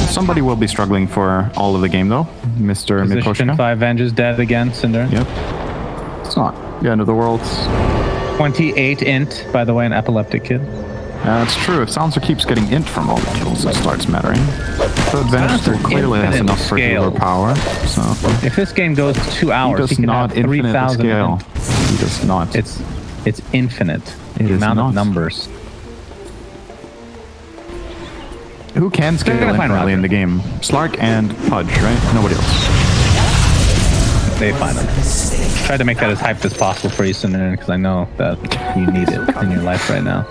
Somebody will be struggling for all of the game, though. Mr. Pushka. 5 Venge is dead again, Cinder. Yep. It's not the end of the world. 28 int, by the way, an epileptic kid. That's true. If Silencer keeps getting int from all the kills, it starts mattering. So Venge still clearly has enough for healer power. So if this game goes 2 hours, he can have 3,000 scale. He does not. It's infinite. The amount of numbers. Who can scale infinitely in the game? Slark and Pudge, right? Nobody else. They find them. Try to make that as hyped as possible for you, Cinder, because I know that you need it in your life right now.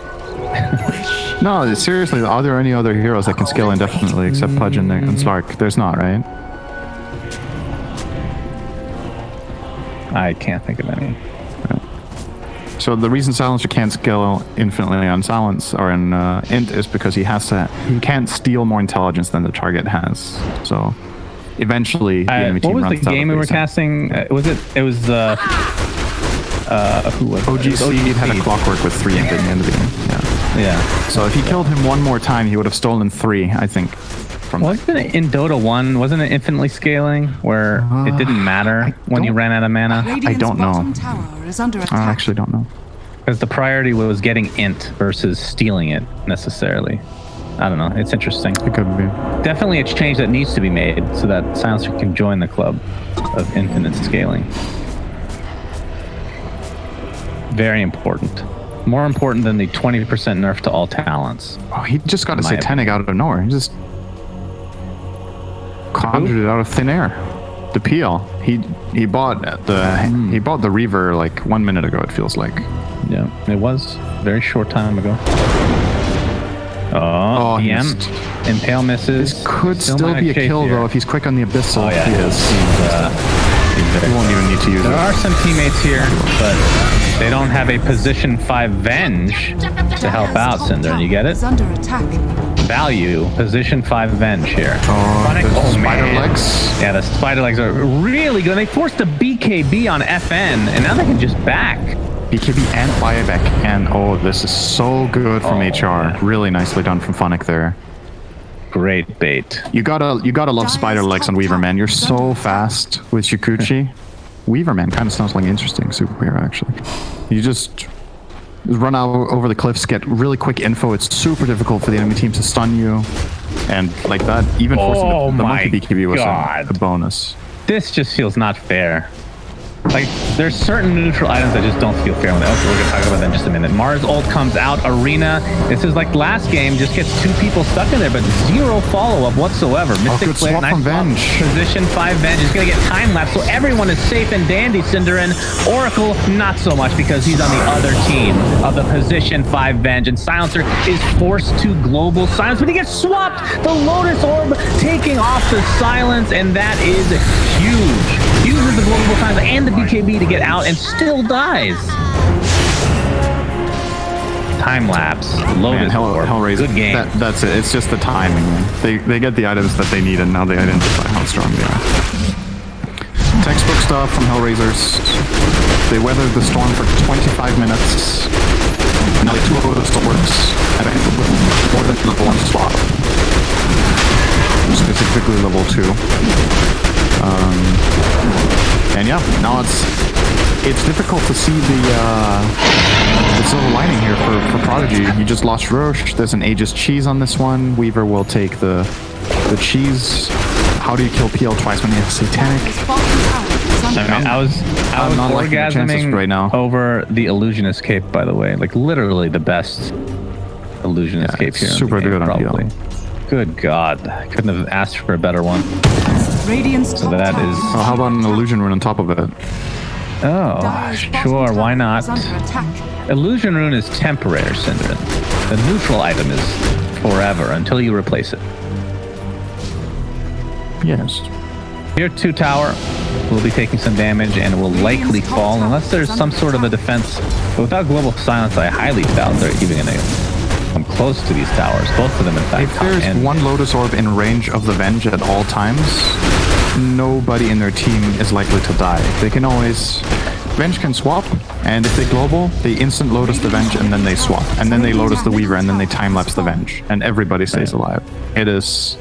No, seriously, are there any other heroes that can scale indefinitely except Pudge and Slark? There's not, right? I can't think of any. Right. So the reason Silencer can't scale infinitely on Silence or in Int is because he can't steal more intelligence than the target has. So eventually the enemy team runs out of. What was the game we were casting? It was who was OGC had a clockwork with 3 int at the end of the game. Yeah. So if he killed him one more time, he would have stolen 3, I think. Wasn't it in Dota 1? Wasn't it infinitely scaling where it didn't matter when you ran out of mana? I don't know. I actually don't know. Because the priority was getting int versus stealing it necessarily. I don't know. It's interesting. It could be. Definitely a change that needs to be made so that Silencer can join the club of infinite scaling. Very important. More important than the 20% nerf to all talents. Oh, he just got a Satanic out of nowhere. He just conjured it out of thin air. The PL. He bought the Reaver like 1 minute ago. It feels like. Yeah, it was a very short time ago. Oh, PM. Impale misses. This could still be a kill though if he's quick on the Abyssal. Oh yeah, he is. He won't even need to use it. There are some teammates here, but they don't have a position 5 Venge to help out Cinder. You get it? Under attack. Value, position 5 Venge here. The spider legs. Yeah, the spider legs are really good. They forced a BKB on FN, and now they can just back. BKB and buyback, and oh, this is so good from HR. Yeah. Really nicely done from Funnick there. Great bait. You gotta love spider legs on Weaver, man. You're so fast with Shikuchi. Weaver, man, kind of sounds like an interesting superhero, actually. You just run out over the cliffs, get really quick info. It's super difficult for the enemy team to stun you, and like that, even forcing the monkey BKB was a bonus. This just feels not fair. Like, there's certain neutral items that just don't feel fair. Okay, we're gonna talk about that in just a minute. Mars ult comes out, Arena. This is like last game, just gets 2 people stuck in there, but 0 follow-up whatsoever. Mystic Flare, nice Venge. Position 5 Venge is gonna get time lapse, so everyone is safe and dandy. Cinderin, Oracle, not so much because he's on the other team of the position 5 Venge, and Silencer is forced to global silence, but he gets swapped. The Lotus Orb taking off the silence, and that is huge. Uses the global silence and the BKB to get out and still dies. Time lapse. Lotus Orb. HellRaisers. Good game. That's it. It's just the timing. They get the items that they need, and now they identify how strong they are. Textbook stuff from HellRaisers. They weathered the storm for 25 minutes. Now they 2 of the storms. I think more than level 1 swap. Specifically level 2. And yeah, now it's difficult to see the silver lining here for Prodigy. You just lost Roche. There's an Aegis cheese on this one. Weaver will take the cheese. How do you kill PL twice when you have Satanic? I was orgasming right now over the Illusionist Cape, by the way. Like, literally the best Illusionist Cape here. Super good on PL. Good God. I couldn't have asked for a better one. So that is... Oh, how about an Illusion Rune on top of it? Oh, sure, why not? Illusion Rune is temporary, Cinderin. The neutral item is forever until you replace it. Yes. Tier 2 tower will be taking some damage and will likely fall unless there's some sort of a defense. But without global silence, I highly doubt they're even going to come close to these towers. Both of them, in fact. If there's one Lotus Orb in range of the Venge at all times, nobody in their team is likely to die. They can always... Venge can swap, and if they global, they instant Lotus the Venge, and then they swap. And then they Lotus the Weaver, and then they time-lapse the Venge. And everybody stays alive. It is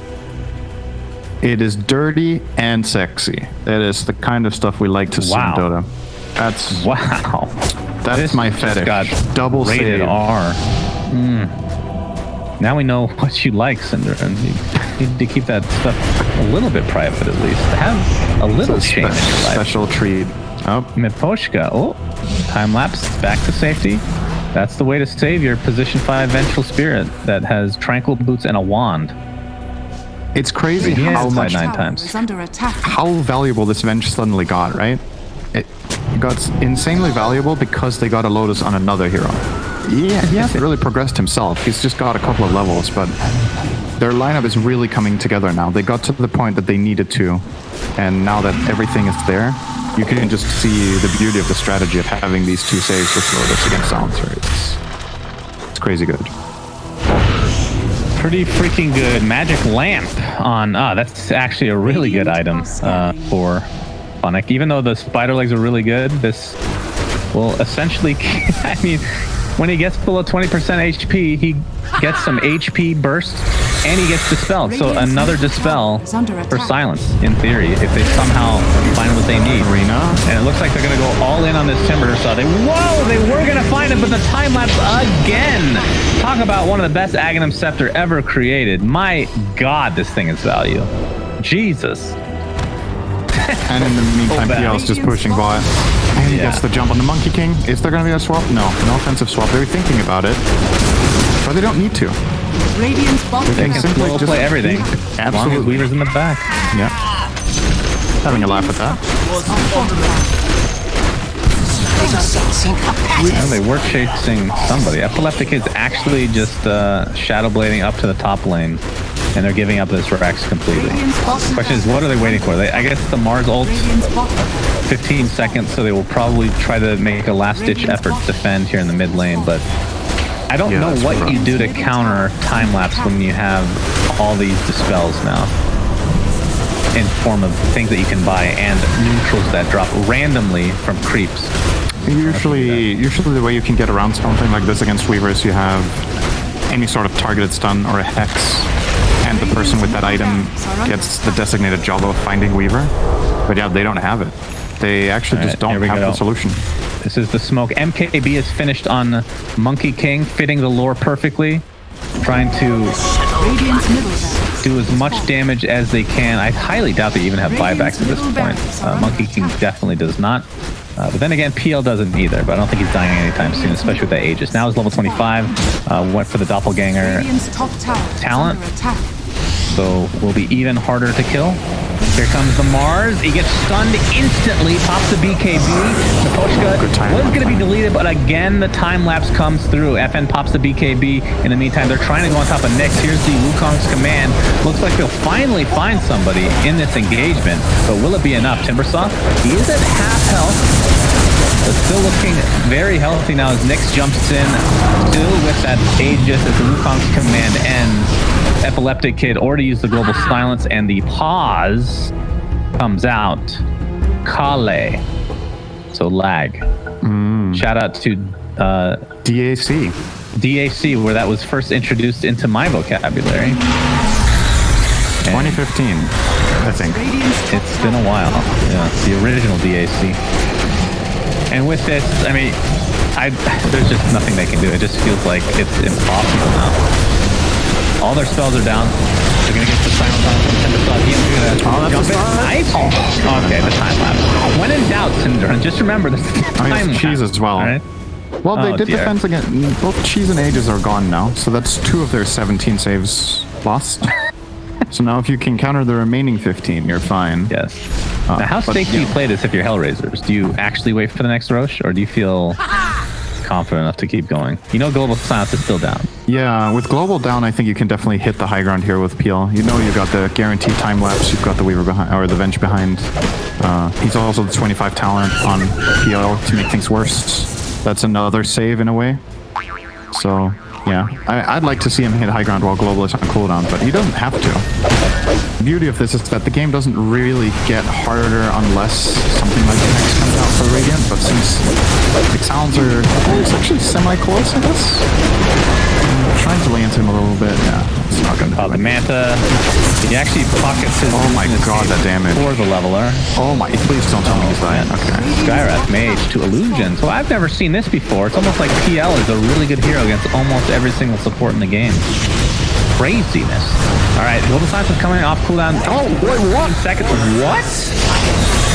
dirty and sexy. That is the kind of stuff we like to see in Dota. That's my fetish. Got double rated save. R. Now we know what you like, Cinder, and you need to keep that stuff a little bit private at least. Have a little change in your life. Special treat. Oh, Pushka. Oh, time lapse back to safety. That's the way to save your position 5 Vengeful Spirit that has tranquil boots and a wand. It's crazy how much 9 times. How valuable this Venge suddenly got, right? It got insanely valuable because they got a Lotus on another hero. Yeah, he hasn't really progressed himself. He's just got a couple of levels, but their lineup is really coming together now. They got to the point that they needed to, and now that everything is there, you can just see the beauty of the strategy of having these 2 saves with Lotus against Silencer. It's crazy good. Pretty freaking good. Magic Lamp on... that's actually a really good item for Funnick. Even though the spider legs are really good, this will essentially... I mean... When he gets below 20% HP, he gets some HP burst, and he gets dispelled. So another dispel for silence, in theory, if they somehow find what they need. Arena. And it looks like they're going to go all in on this Timber. So they were going to find it, but the time lapse again. Talk about one of the best Aghanim Scepter ever created. My God, this thing is value. Jesus. And in the meantime, PL's just pushing bot. And he gets the jump on the Monkey King. Is there going to be a swap? No offensive swap. They're thinking about it, but they don't need to. They can simply just play everything. Absolutely. As long as Weaver's in the back. Yeah. Having a laugh at that. And they were chasing somebody. Epileptic is actually just shadow blading up to the top lane, and they're giving up this Rex completely. Question is, what are they waiting for? I guess the Mars ult, 15 seconds, so they will probably try to make a last-ditch effort to defend here in the mid lane, but I don't know what you do to counter time-lapse when you have all these dispels now in form of things that you can buy and neutrals that drop randomly from creeps. Usually the way you can get around something like this against Weaver is you have any sort of targeted stun or a hex, and the person with that item gets the designated job of finding Weaver. But yeah, they don't have it. They actually just don't have the solution. This is the smoke. MKB is finished on Monkey King, fitting the lore perfectly, trying to do as much damage as they can. I highly doubt they even have buybacks at this point. Monkey King definitely does not. But then again, PL doesn't either, but I don't think he's dying anytime soon, especially with that Aegis. Now he's level 25, went for the Doppelganger talent, so will be even harder to kill. Here comes the Mars. He gets stunned instantly, pops the BKB. The Pushka was going to be deleted, but again, the time lapse comes through. FN pops the BKB. In the meantime, they're trying to go on top of Nyx. Here's the Wukong's command. Looks like they'll finally find somebody in this engagement, but will it be enough? Timbersaw, he is at half health, but still looking very healthy now as Nyx jumps in, still with that Aegis as the Wukong's command ends. Epileptic Kid already used the global silence, and the pause comes out. Kale. So lag. Shout out to DAC. DAC, where that was first introduced into my vocabulary. 2015, I think. It's been a while. Yeah, the original DAC. And with this, I mean, there's just nothing they can do. It just feels like it's impossible now. All their spells are down. They're going to get the silence on from Timbersaw. Jump in. Nice. Okay, the time lapse. When in doubt, Syndra, just remember this time lapse. Cheese as well. Right? Well, they did defense again. Both Cheese and Aegis are gone now, so that's 2 of their 17 saves lost. So now if you can counter the remaining 15, you're fine. Yes. Now, how safe do you play this if you're HellRaisers? Do you actually wait for the next Roche, or do you feel confident enough to keep going? You know global silence is still down. Yeah, with global down, I think you can definitely hit the high ground here with PL. You know you've got the guaranteed time lapse, you've got the Weaver behind, or the Venge behind. He's also the 25 talent on PL to make things worse. That's another save in a way. So yeah, I'd like to see him hit high ground while global is on cooldown, but he doesn't have to. The beauty of this is that the game doesn't really get harder unless something like the Hex comes out for Radiant, but since the sounds are actually semi-close, I guess. I'm trying to lay into him a little bit. Yeah, it's not going to the Manta, he actually pockets his... Oh my god, that damage. For the leveler. Oh my, please don't tell me he's dying. Okay. Skyrath Mage to Illusion. So I've never seen this before. It's almost like PL is a really good hero against almost every single support in the game. Craziness. All right, Global Silence is coming off cooldown. Oh, wait, what? Seconds. What?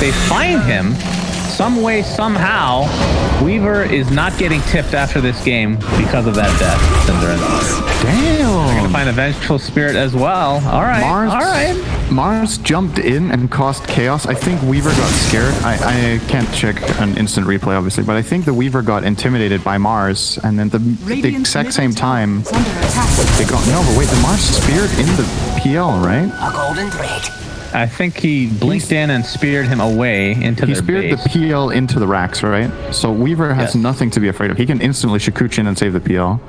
They find him some way, somehow. Weaver is not getting tipped after this game because of that death. Damn. They're gonna find a Vengeful Spirit as well. All right. All right. Mars jumped in and caused chaos. I think Weaver got scared. I can't check an instant replay, obviously, but I think the Weaver got intimidated by Mars, and then the exact same time they got... No, but wait, the Mars speared in the PL, right? A golden thread. I think he blinked in and speared him away into their base. He speared the PL into the racks, right? So Weaver has nothing to be afraid of. He can instantly Shikuchin and save the PL.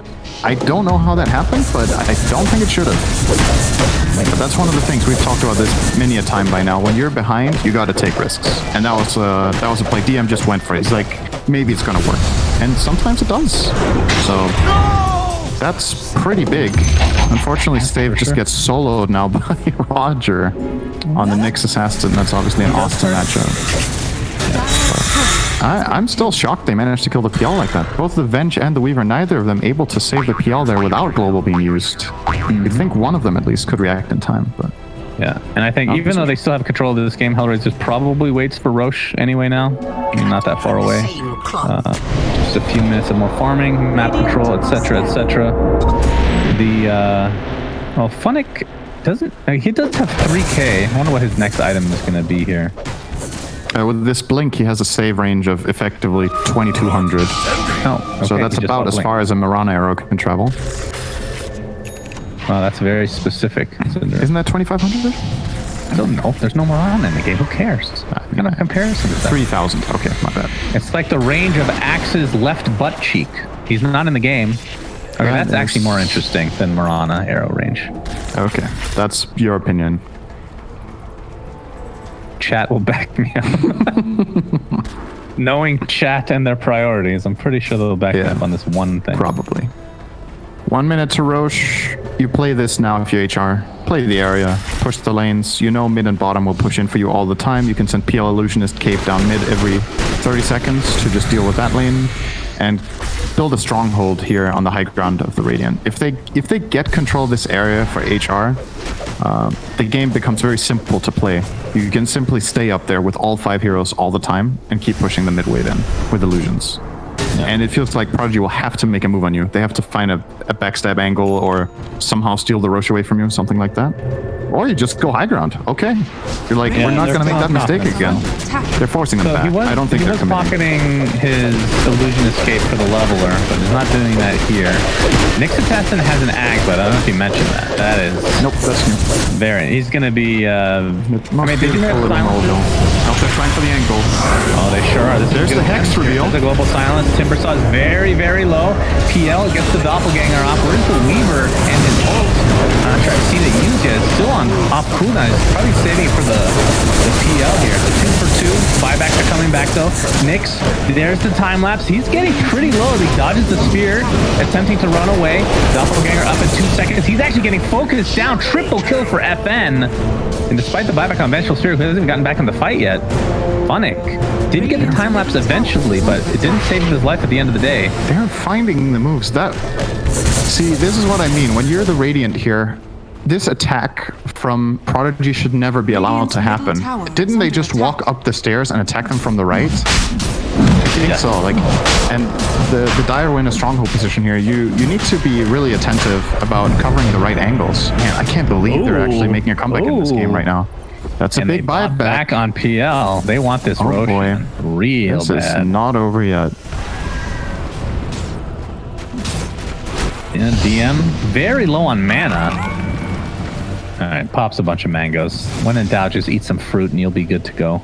I don't know how that happened, but I don't think it should have. But that's one of the things we've talked about this many a time by now. When you're behind, you got to take risks, and that was a play DM just went for it. He's like, maybe it's gonna work, and sometimes it does. So that's pretty big. Unfortunately, Stave just gets soloed now by Roger on the Nyx assassin. That's obviously an awesome matchup. I'm still shocked they managed to kill the PL like that. Both the Venge and the Weaver, neither of them able to save the PL there without global being used. You'd think one of them at least could react in time, but... Yeah, and I think even though they still have control of this game, HellRaisers probably waits for Roche anyway now. Not that far away. Just a few minutes of more farming, map control, etc., etc. Well, Funnick He does have 3k. I wonder what his next item is going to be here. With this blink, he has a save range of effectively 2200. Oh, okay. So that's about as far as a Mirana arrow can travel. Wow, that's very specific. Isn't that 2500? I don't know. There's no Mirana in the game. Who cares? What kind of comparison is that? 3000. Okay, my bad. It's like the range of Axe's left butt cheek. He's not in the game. Okay, that's actually more interesting than Mirana arrow range. Okay, that's your opinion. Chat will back me up. Knowing chat and their priorities, I'm pretty sure they'll back me up on this one thing. Probably. 1 minute to Roche. You play this now if you HR. Play the area. Push the lanes. You know mid and bottom will push in for you all the time. You can send PL Illusionist Cave down mid every 30 seconds to just deal with that lane. And build a stronghold here on the high ground of the Radiant. If they get control of this area for HR, the game becomes very simple to play. You can simply stay up there with all 5 heroes all the time and keep pushing the mid wave in with illusions. Yeah. And it feels like Prodigy will have to make a move on you. They have to find a backstab angle or somehow steal the Roche away from you, something like that. Or you just go high ground. Okay. You're like, we're not going to make that mistake again. They're forcing them back. I don't think they're committing. He was pocketing his illusion escape for the leveler, but he's not doing that here. Nixatassin has an ag, but I don't know if you mentioned that. That is... Nope, that's new. Very. He's going to be... I mean, did you have silence? Nope, they're trying for the angle. Oh, they sure are. There's the Hex reveal. There's a global silence. Timbersaw is very, very low. PL gets the doppelganger off. Where's the Weaver and his ult? Try to see the Yuja is still on off cooldown. He's probably saving for the PL here. The 2 for 2. Buybacks are coming back though. Nyx, there's the time lapse. He's getting pretty low. He dodges the spear, attempting to run away. Doppelganger up in 2 seconds. He's actually getting focused down. Triple kill for FN. And despite the buyback on Vengeful Spear, he hasn't even gotten back in the fight yet. Funnick did get the time lapse eventually, but it didn't save his life at the end of the day. They're finding the moves. See, this is what I mean. When you're the Radiant here, this attack from Prodigy should never be allowed to happen. Didn't they just walk up the stairs and attack them from the right? I think so. Like, and the dire win a stronghold position here. You need to be really attentive about covering the right angles. Man, I can't believe they're actually making a comeback in this game right now. That's a big buyback. Back on PL. They want this Roche real bad. This is not over yet. Yeah, DM very low on mana. All right, pops a bunch of mangoes. When in doubt, just eat some fruit and you'll be good to go.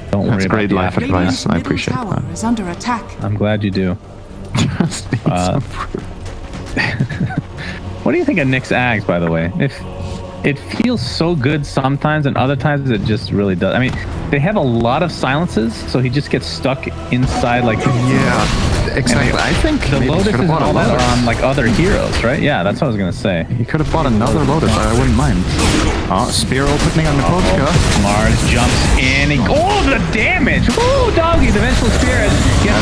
Don't worry about great life advice. I appreciate that. Is under attack. I'm glad you do. Just eat some fruit. What do you think of Nyx Ags, by the way? If it feels so good sometimes, and other times it just really does. I mean, they have a lot of silences, so he just gets stuck inside, like... Yeah, exactly. I think the Lotuses and all that are on, like, other heroes, right? Yeah, that's what I was going to say. He could have bought another Lotus. I wouldn't mind. Oh, spear opening on the Pushka. Mars jumps in. Oh, the damage! Woo, doggy! The Vengeful Spirit gets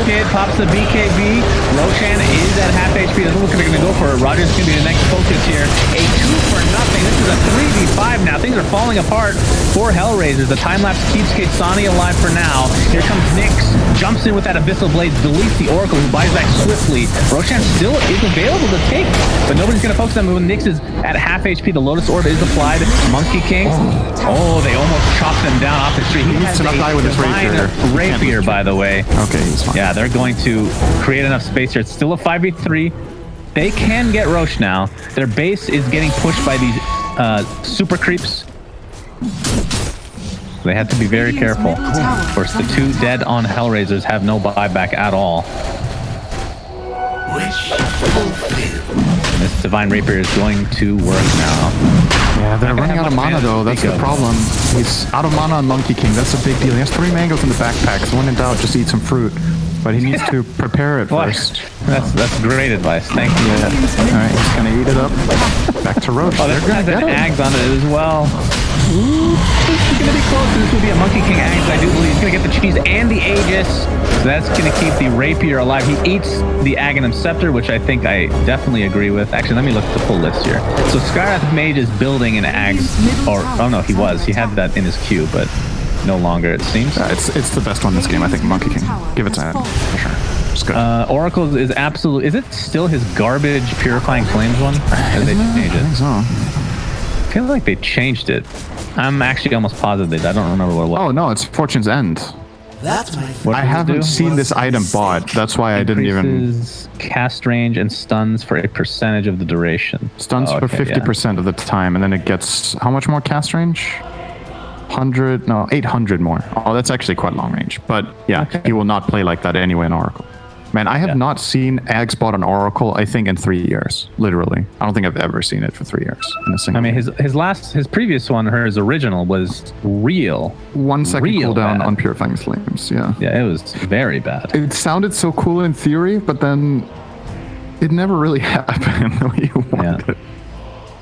kid, pops the BKB. Roshan is at half HP. Doesn't look like they're going to go for it. Roger's going to be the next focus here. A 2 for nothing. This is a 3v5 now. Things are falling apart for HellRaisers. The time-lapse keeps Katsani alive for now. Here comes Nyx. Jumps in with that Abyssal Blade. Deletes the Oracle, who buys back swiftly. Roshan still is available to take, but nobody's going to focus on him. When Nyx is at half HP, the Lotus Orb is applied. Monkey King. Oh, they almost chopped him down off the street. He has a die with his rapier, by the way. Okay, he's fine. Yeah, they're going to create enough space here. It's still a 5v3. They can get Roche now. Their base is getting pushed by these super creeps. They have to be very careful. Of course, the 2 dead on HellRaisers have no buyback at all. This Divine Rapier is going to work now. Yeah, they're running out of mana though. That's the problem. He's out of mana on Monkey King. That's a big deal. He has 3 mangoes in the backpack, so when in doubt, just eat some fruit. But he needs to prepare it first. That's great advice. Thank you. Yeah. All right, he's gonna eat it up. Back to Roche. Oh, they're gonna get Ags on it as well. Ooh, this is gonna be close. This will be a Monkey King Ags, I do believe. He's gonna get the cheese and the Aegis. So that's gonna keep the Rapier alive. He eats the Aghanim Scepter, which I think I definitely agree with. Actually, let me look at the full list here. So Skywrath Mage is building an Ags, or oh no, he was. He had that in his queue, but no longer, it seems. It's the best one in this game, I think. Monkey King. Give it to him, for sure. is good. Oracle's is absolute. Is it still his garbage Purifying Flames one? Or did they change it? I think so. I feel like they changed it. I'm actually almost positive they did. I don't remember what it was. Oh no, it's Fortune's End. That's my What I does it haven't do? seen this item bought. That's why I didn't even. Increases cast range and stuns for a percentage of the duration. Stuns Oh, for okay, 50% of the time, and then it gets how much more cast range? 800 more. Oh, that's actually quite long range. But yeah, he will not play like that anyway in Oracle. Man, I have not seen Ags bought on Oracle, I think, in 3 years. Literally. I don't think I've ever seen it for 3 years in a single I mean, game. his previous one, his original, was real. 1 second real cooldown bad. on Purifying Flames, yeah. Yeah, it was very bad. It sounded so cool in theory, but then it never really happened the way you wanted it.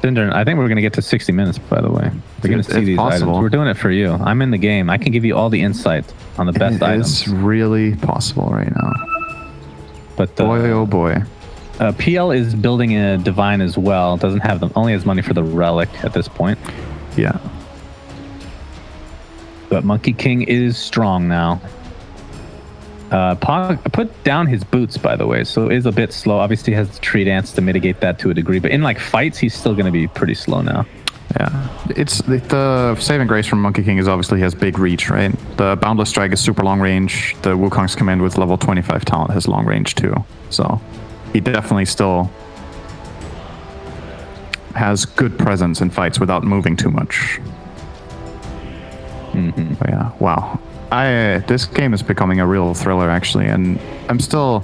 Cinder, I think we're going to get to 60 minutes, by the way. We're going to see these possible. items. We're doing it for you. I'm in the game. I can give you all the insight on the best items. It's really possible right now. But Boy, oh boy. PL is building a divine as well. Doesn't have them. Only has money for the relic at this point. Yeah. But Monkey King is strong now. Pog put down his boots, by the way, so is a bit slow. Obviously, he has the tree dance to mitigate that to a degree, but in like fights, he's still going to be pretty slow now. Yeah, it's the saving grace from Monkey King is obviously he has big reach, right? The Boundless Strike is super long range. The Wukong's Command with level 25 talent has long range too. So he definitely still has good presence in fights without moving too much. But yeah, wow. This game is becoming a real thriller actually, and I'm still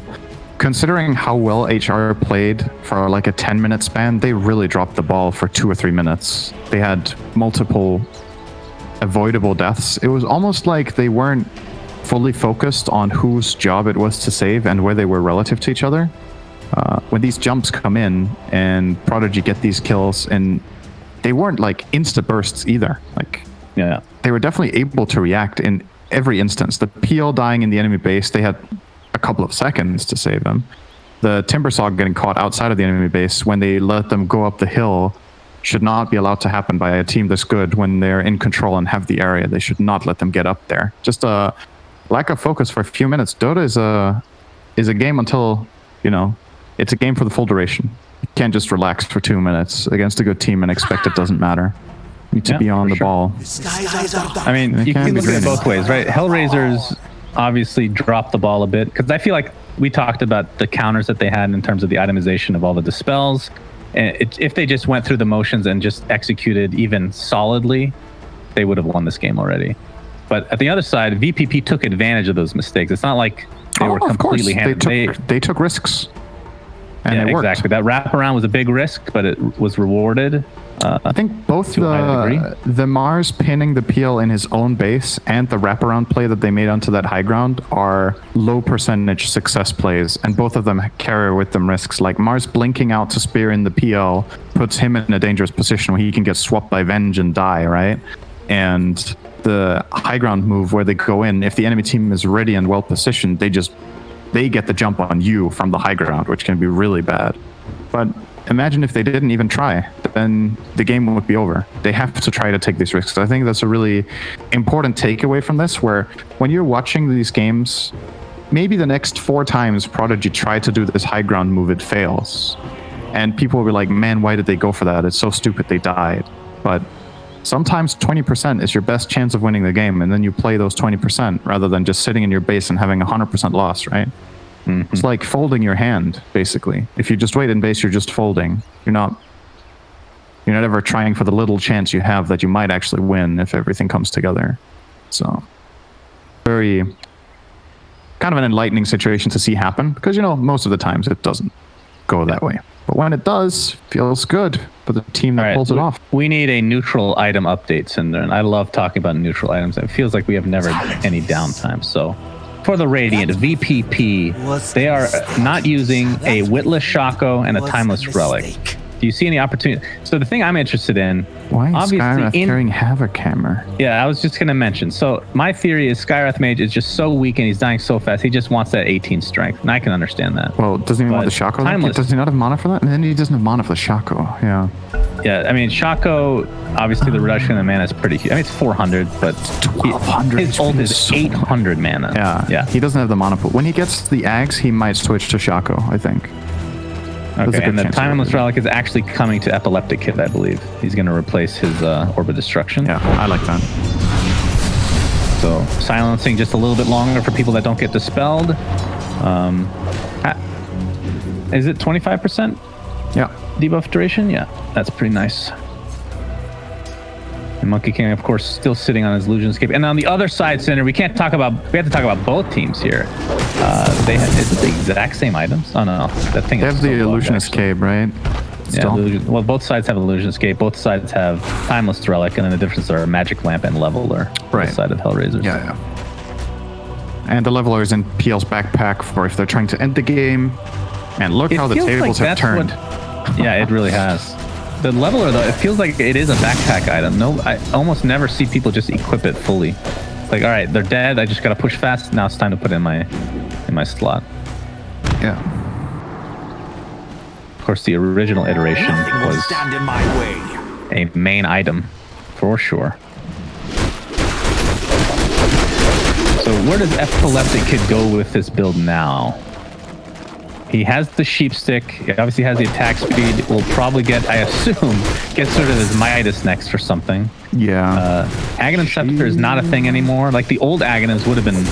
considering how well HR played for like a 10-minute span. They really dropped the ball for 2 or 3 minutes. They had multiple avoidable deaths. It was almost like they weren't fully focused on whose job it was to save and where they were relative to each other. When these jumps come in and Prodigy get these kills, and they weren't like insta bursts either. Like, Yeah. they were definitely able to react in every instance. The PL dying in the enemy base, they had a couple of seconds to save them. The Timbersaw getting caught outside of the enemy base when they let them go up the hill should not be allowed to happen by a team this good. When they're in control and have the area, they should not let them get up there. Just a lack of focus for a few minutes. Dota is a game until, it's a game for the full duration. You can't just relax for 2 minutes against a good team and expect it doesn't matter. You need to be on the ball. I mean, you can look at it both ways, right? HellRaisers obviously dropped the ball a bit, because I feel like we talked about the counters that they had in terms of the itemization of all the dispels. And if they just went through the motions and just executed even solidly, they would have won this game already. But at the other side, VPP took advantage of those mistakes. It's not like they were completely handed. They took risks. And yeah, it worked. exactly. That wraparound was a big risk, but it was rewarded. I think both to a high degree. the Mars pinning the PL in his own base and the wraparound play that they made onto that high ground are low percentage success plays, and both of them carry with them risks. Like Mars blinking out to spear in the PL puts him in a dangerous position where he can get swapped by Venge and die, right? And the high ground move where they go in, if the enemy team is ready and well positioned, they get the jump on you from the high ground, which can be really bad. But imagine if they didn't even try, then the game would be over. They have to try to take these risks. I think that's a really important takeaway from this, where when you're watching these games, maybe the next 4 times Prodigy try to do this high ground move, it fails. And people will be like, man, why did they go for that? It's so stupid, they died. But sometimes 20% is your best chance of winning the game, and then you play those 20% rather than just sitting in your base and having 100% loss, right? Mm-hmm. It's like folding your hand, basically. If you just wait in base, you're just folding. You're not ever trying for the little chance you have that you might actually win if everything comes together. So, very kind of an enlightening situation to see happen, because, most of the times it doesn't go that way. But when it does, feels good for the team that pulls it off. We need a neutral item update, Cinder, and I love talking about neutral items. It feels like we have never any downtime. So for the Radiant, VPP, they are not using a Witless Shaco and a Timeless Relic. Do you see any opportunity? So the thing I'm interested in, why is obviously Skywrath carrying Havoc Hammer? Yeah, I was just going to mention. So my theory is Skywrath Mage is just so weak and he's dying so fast. He just wants that 18 strength, and I can understand that. Well, doesn't he want the Shaco? Does he not have mana for that? And then he doesn't have mana for the Shaco. Yeah. Yeah, I mean, Shaco, obviously the reduction in mana is pretty huge. I mean, it's 400, but 1200. his ult is 800 mana. Yeah. He doesn't have the mana pool. When he gets the Ags, he might switch to Shaco, I think. Okay, and the Timeless Relic is actually coming to Epileptic Kid, I believe. He's going to replace his Orb of Destruction. Yeah, I like that. So, silencing just a little bit longer for people that don't get dispelled. Is it 25%? Yeah. Debuff duration? Yeah, that's pretty nice. And Monkey King, of course, still sitting on his Illusionscape. And on the other side, Cinder, we have to talk about both teams here. Is it the exact same items? Oh, no. That thing they have the Illusionscape, right? Still? Yeah, well, both sides have Illusionscape. Both sides have Timeless Relic, and then the difference are Magic Lamp and Leveler. Right. The side of HellRaisers. Yeah. And the Leveler is in PL's backpack for if they're trying to end the game. And look how the tables have turned. Yeah, it really has. The Leveler, though, it feels like it is a backpack item. No, I almost never see people just equip it fully. Like, all right, they're dead. I just gotta push fast. Now it's time to put it in my slot. Yeah. Of course, the original iteration was a main item, for sure. So where does Epileptic Kid go with this build now? He has the sheep stick. He obviously has the attack speed. Will probably get, I assume, get sort of his Midas next or something. Yeah. Aghanim Scepter is not a thing anymore. Like the old Aghanims would have been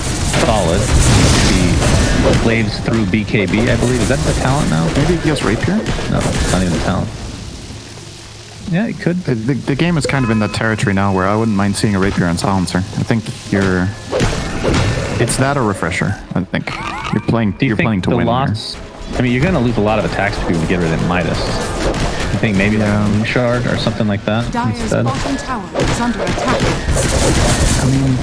solid. The Slaves through BKB, I believe. Is that the talent now? Maybe he has Rapier? No, it's not even the talent. Yeah, it could. The game is kind of in that territory now where I wouldn't mind seeing a Rapier and Silencer. I think it's that or Refresher. I think you're playing. You're playing to win. I mean, you're going to lose a lot of attack speed when you get rid of Midas. I think maybe like Moon Shard or something like that instead. Bottom tower is under attack. I mean,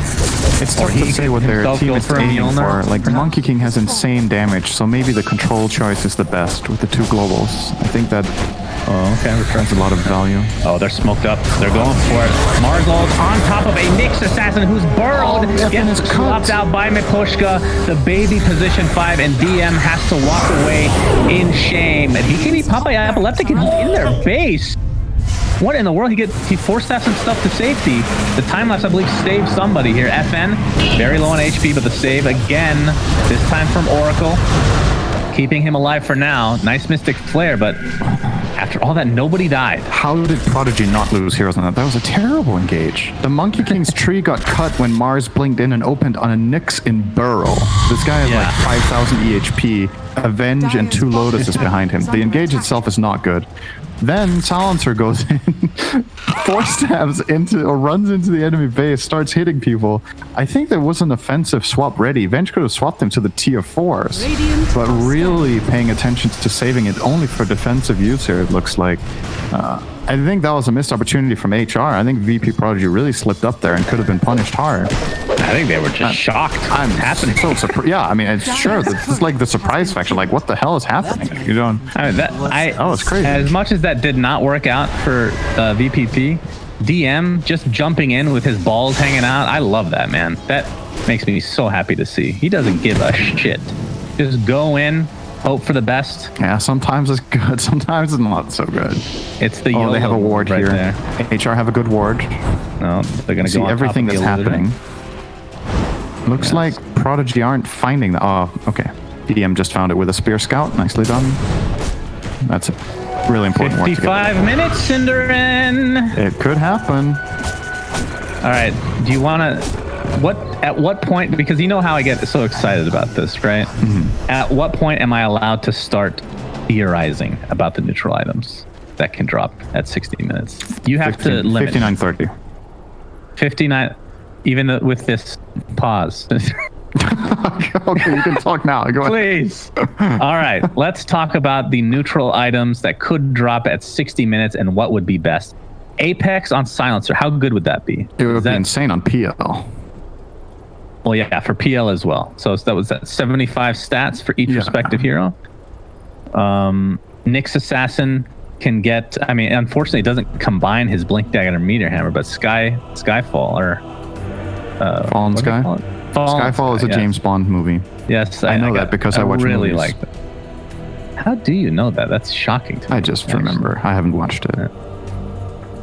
it's tough to say what their team is aiming for. Like, Monkey King has insane damage, so maybe the control choice is the best with the two globals. I think that that's a lot of value. Oh, they're smoked up. They're going for it. Margold on top of a Nyx assassin who's burrowed. Gets swapped out by Pushka. The baby position 5, and DM has to walk away in shame. And he can be popped by Epileptic in their base. What in the world? He force staffs some stuff to safety. The time lapse, I believe, saved somebody here. FN, very low on HP, but the save again, this time from Oracle. Keeping him alive for now. Nice Mystic Flare, but after all that, nobody died. How did Prodigy not lose heroes on that? That was a terrible engage. The Monkey King's tree got cut when Mars blinked in and opened on a Nyx in Burrow. This guy has like 5,000 EHP, Avenge, and 2 Lotuses behind him. The engage itself is not good. Then Silencer goes in, 4 stabs into or runs into the enemy base, starts hitting people. I think there was an offensive swap ready. Venge could have swapped him to the tier 4s, but really paying attention to saving it only for defensive use here, it looks like. I think that was a missed opportunity from HR. I think VP.Prodigy really slipped up there and could have been punished hard. I think they were just shocked. I'm happening. So surprised. Yeah, I mean, it's sure. This is like the surprise factor. Like, what the hell is happening? You don't. I mean, it's crazy. As much as that did not work out for VPP, DM just jumping in with his balls hanging out. I love that, man. That makes me so happy to see. He doesn't give a shit. Just go in. Hope for the best. Yeah, sometimes it's good, sometimes it's not so good. It's the they have a ward right here. There. HR have a good ward. No, they're gonna see go on everything that's happening. Looks like Prodigy aren't finding the. Oh, okay. DM just found it with a Spear Scout. Nicely done. That's a really important work. 55 minutes, Cinderin. It could happen. All right. Do you want to? At what point, because you know how I get so excited about this, right? Mm-hmm. At what point am I allowed to start theorizing about the neutral items that can drop at 60 minutes? You have to limit 59:30. 59, even with this pause. Okay, you can talk now. Go ahead. Please. All right, let's talk about the neutral items that could drop at 60 minutes and what would be best. Apex on Silencer, how good would that be? It would be insane on PL. Well, yeah, for PL as well. So that was 75 stats for each respective hero. Nyx Assassin can get, I mean, unfortunately, it doesn't combine his Blink Dagger and Meteor Hammer, but Skyfall or Fallen Sky. Skyfall is a James Bond movie. Yes, I know that because I watch really movies. Like that. How do you know that? That's shocking to me. I just remember. I haven't watched it.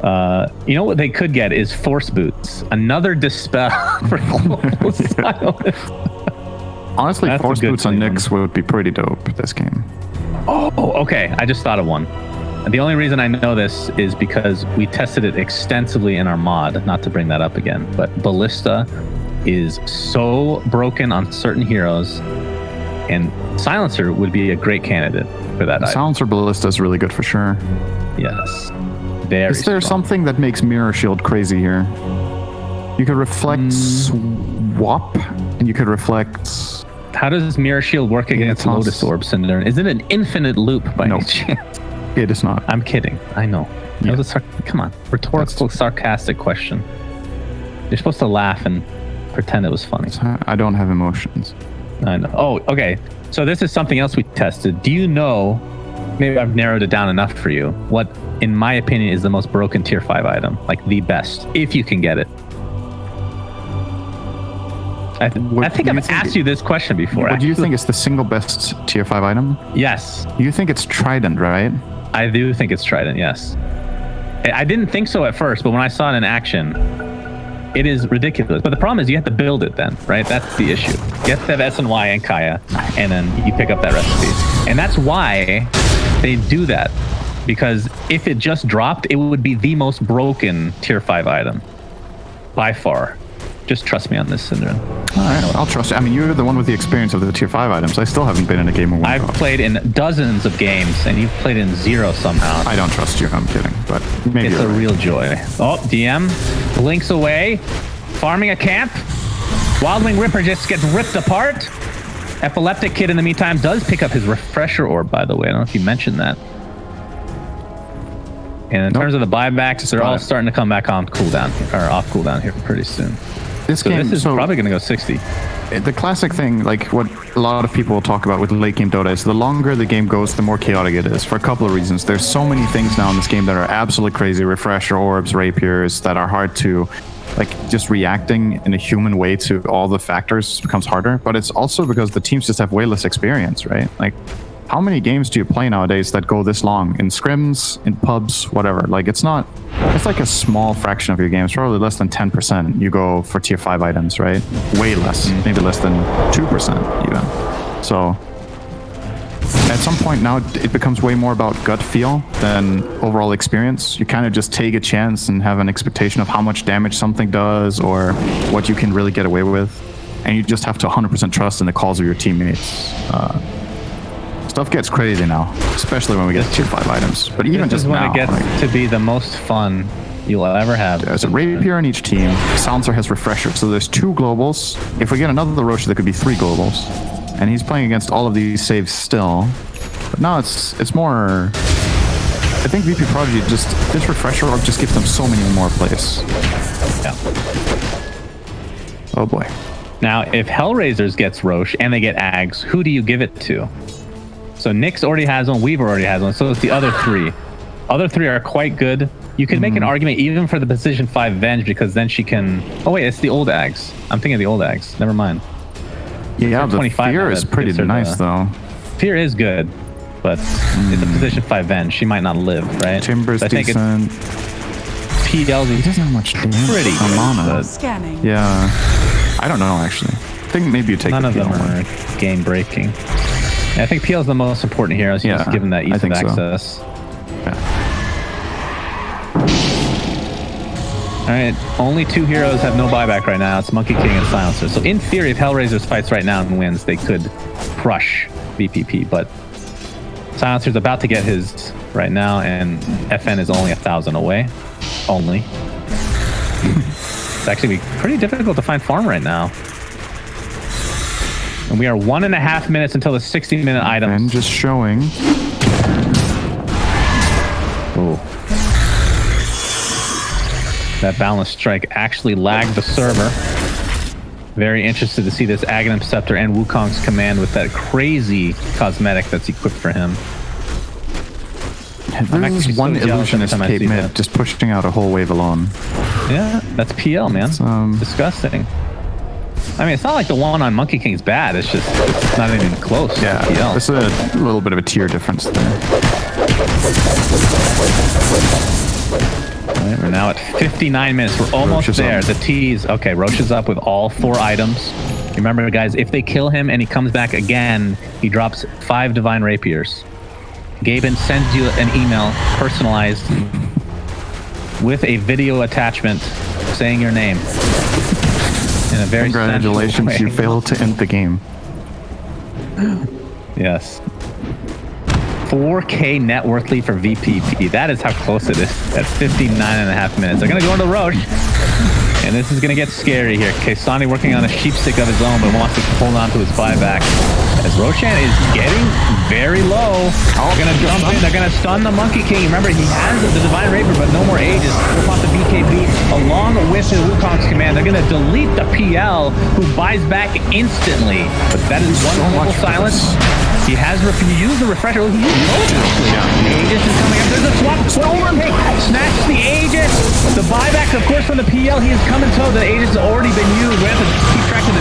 You know what they could get is Force Boots. Another dispel for global silence. Honestly, That's Force a good Boots on thing. Nyx would be pretty dope this game. Oh, okay. I just thought of one. And the only reason I know this is because we tested it extensively in our mod, not to bring that up again, but Ballista is so broken on certain heroes, and Silencer would be a great candidate for that item. Silencer Ballista is really good for sure. Yes. Very Is there strong. something that makes Mirror Shield crazy here? You could reflect Swap, and you could reflect... How does Mirror Shield work against toss. Lotus Orb Cinder? Is it an infinite loop by No. any chance? It is not. I'm kidding. I know. That Yeah. was a come on. Rhetorical, sarcastic question. You're supposed to laugh and pretend it was funny. I don't have emotions. I know. Oh, okay. So this is something else we tested. Do you know, maybe I've narrowed it down enough for you, what, in my opinion, is the most broken tier 5 item? Like the best, if you can get it. I think I've asked you this question before. What do you think is the single best tier 5 item? Yes. You think it's Trident, right? I do think it's Trident, yes. I didn't think so at first, but when I saw it in action, it is ridiculous. But the problem is you have to build it then, right? That's the issue. You have to have SNY and Kaya, and then you pick up that recipe. And that's why they do that. Because if it just dropped, it would be the most broken tier 5 item. By far. Just trust me on this, Syndrome. All right, I'll trust you. I mean, you're the one with the experience of the tier 5 items. I still haven't been in a game where one I've dropped. played in dozens of games, and you've played in 0 somehow. I don't trust you. I'm kidding, but maybe It's you're a right. real joy. Oh, DM blinks away, farming a camp. Wildwing Ripper just gets ripped apart. Epileptic Kid, in the meantime, does pick up his refresher orb, by the way. I don't know if you mentioned that. And in terms of the buybacks, they're all starting to come back on cooldown, or off cooldown here pretty soon. This So game this is probably going to go 60. The classic thing, like what a lot of people talk about with late game Dota, is the longer the game goes, the more chaotic it is, for a couple of reasons. There's so many things now in this game that are absolutely crazy. Refresher orbs, rapiers, that are hard to, like, just reacting in a human way to all the factors becomes harder. But it's also because the teams just have way less experience, right? Like, how many games do you play nowadays that go this long? In scrims, in pubs, whatever. Like, it's not... It's like a small fraction of your games, probably less than 10% you go for tier 5 items, right? Way less, maybe less than 2% even. So at some point now it becomes way more about gut feel than overall experience. You kind of just take a chance and have an expectation of how much damage something does or what you can really get away with. And you just have to 100% trust in the calls of your teammates. Stuff gets crazy now, especially when we get tier 5 items. But even This just is when now, it gets to be the most fun you'll ever have. there's a rapier on each team. Silencer has refresher, so there's 2 globals. If we get another Roche, there could be 3 globals. And he's playing against all of these saves still. But now it's more... I think VP.Prodigy just... This refresher orb just gives them so many more plays. Yeah. Oh boy. Now, if HellRaisers gets Roche and they get Ags, who do you give it to? So Nyx already has one, Weaver already has one, so it's the other 3. Other 3 are quite good. You could make an argument even for the position 5 Venge, because then she can... Oh wait, it's the old Ags. I'm thinking of the old Ags. Never mind. Yeah, the 25 fear now, is that pretty gives her nice, though. Fear is good, but it's a position 5 Venge. She might not live, right? Timber's So I think decent. PL's He doesn't have much damage pretty on good, mana. but Scanning. Yeah. I don't know, actually. I think maybe you take none the of them PL one. are game breaking. Yeah, I think PL is the most important hero. So just given that ease I of think so. access. Yeah. All right, only 2 heroes have no buyback right now. It's Monkey King and Silencer. So in theory, if HellRaisers fights right now and wins, they could crush VPP. But Silencer's about to get his right now, and FN is only 1,000 away. Only. It's actually pretty difficult to find farm right now. And we are 1.5 minutes until the 60-minute items. And just showing. Ooh. That balance strike actually lagged the server. Very interested to see this Aghanim Scepter and Wukong's command with that crazy cosmetic that's equipped for him. There's this one illusionist Cape mid just pushing out a whole wave alone. Yeah, that's PL, man. It's disgusting. I mean, it's not like the one on Monkey King's bad. It's just it's not even close. Yeah, to PL. there's a little bit of a tier difference there. right, we're now at 59 minutes. We're almost there. The T's. Okay, Roche is up with all 4 items. Remember, guys, if they kill him and he comes back again, he drops 5 Divine Rapiers. Gaben sends you an email, personalized, with a video attachment saying your name. In a very Congratulations, you failed to end the game. Yes. 4K net worth lead for VP. That is how close it is at 59.5 minutes. They're going to go into Roche. And this is going to get scary here. Kesani working on a sheepstick of his own, but wants to hold on to his buyback. As Roshan is getting very low. They're going to jump in. They're going to stun the Monkey King. Remember, he has the Divine Rapier, but no more Aegis. We'll pop the BKB along with his Wukong's command. They're going to delete the PL, who buys back instantly. But that is one global silence. He has used the refresher. He used both. The Aegis is coming up. There's a swap. Stolen. Snatch the Aegis. The buyback, of course, from the PL. He is coming to. The Aegis has already been used. We have to keep track of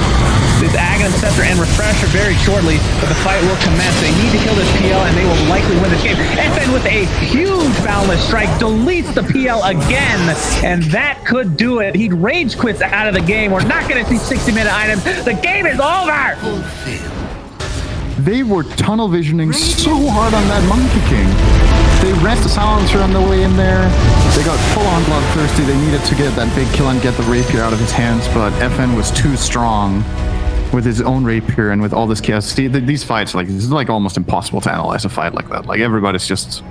this Aghanim Scepter and refresher very shortly, but the fight will commence. They need to kill this PL, and they will likely win this game. FN with a huge boundless strike deletes the PL again, and that could do it. He rage quits out of the game. We're not going to see 60-minute items. The game is over. They were tunnel visioning so hard on that Monkey King. They rest the silencer on the way in there. They got full-on bloodthirsty. They needed to get that big kill and get the rapier out of his hands, but FN was too strong with his own rapier and with all this chaos. See, these fights, like, this is like almost impossible to analyze a fight like that. Like, everybody's just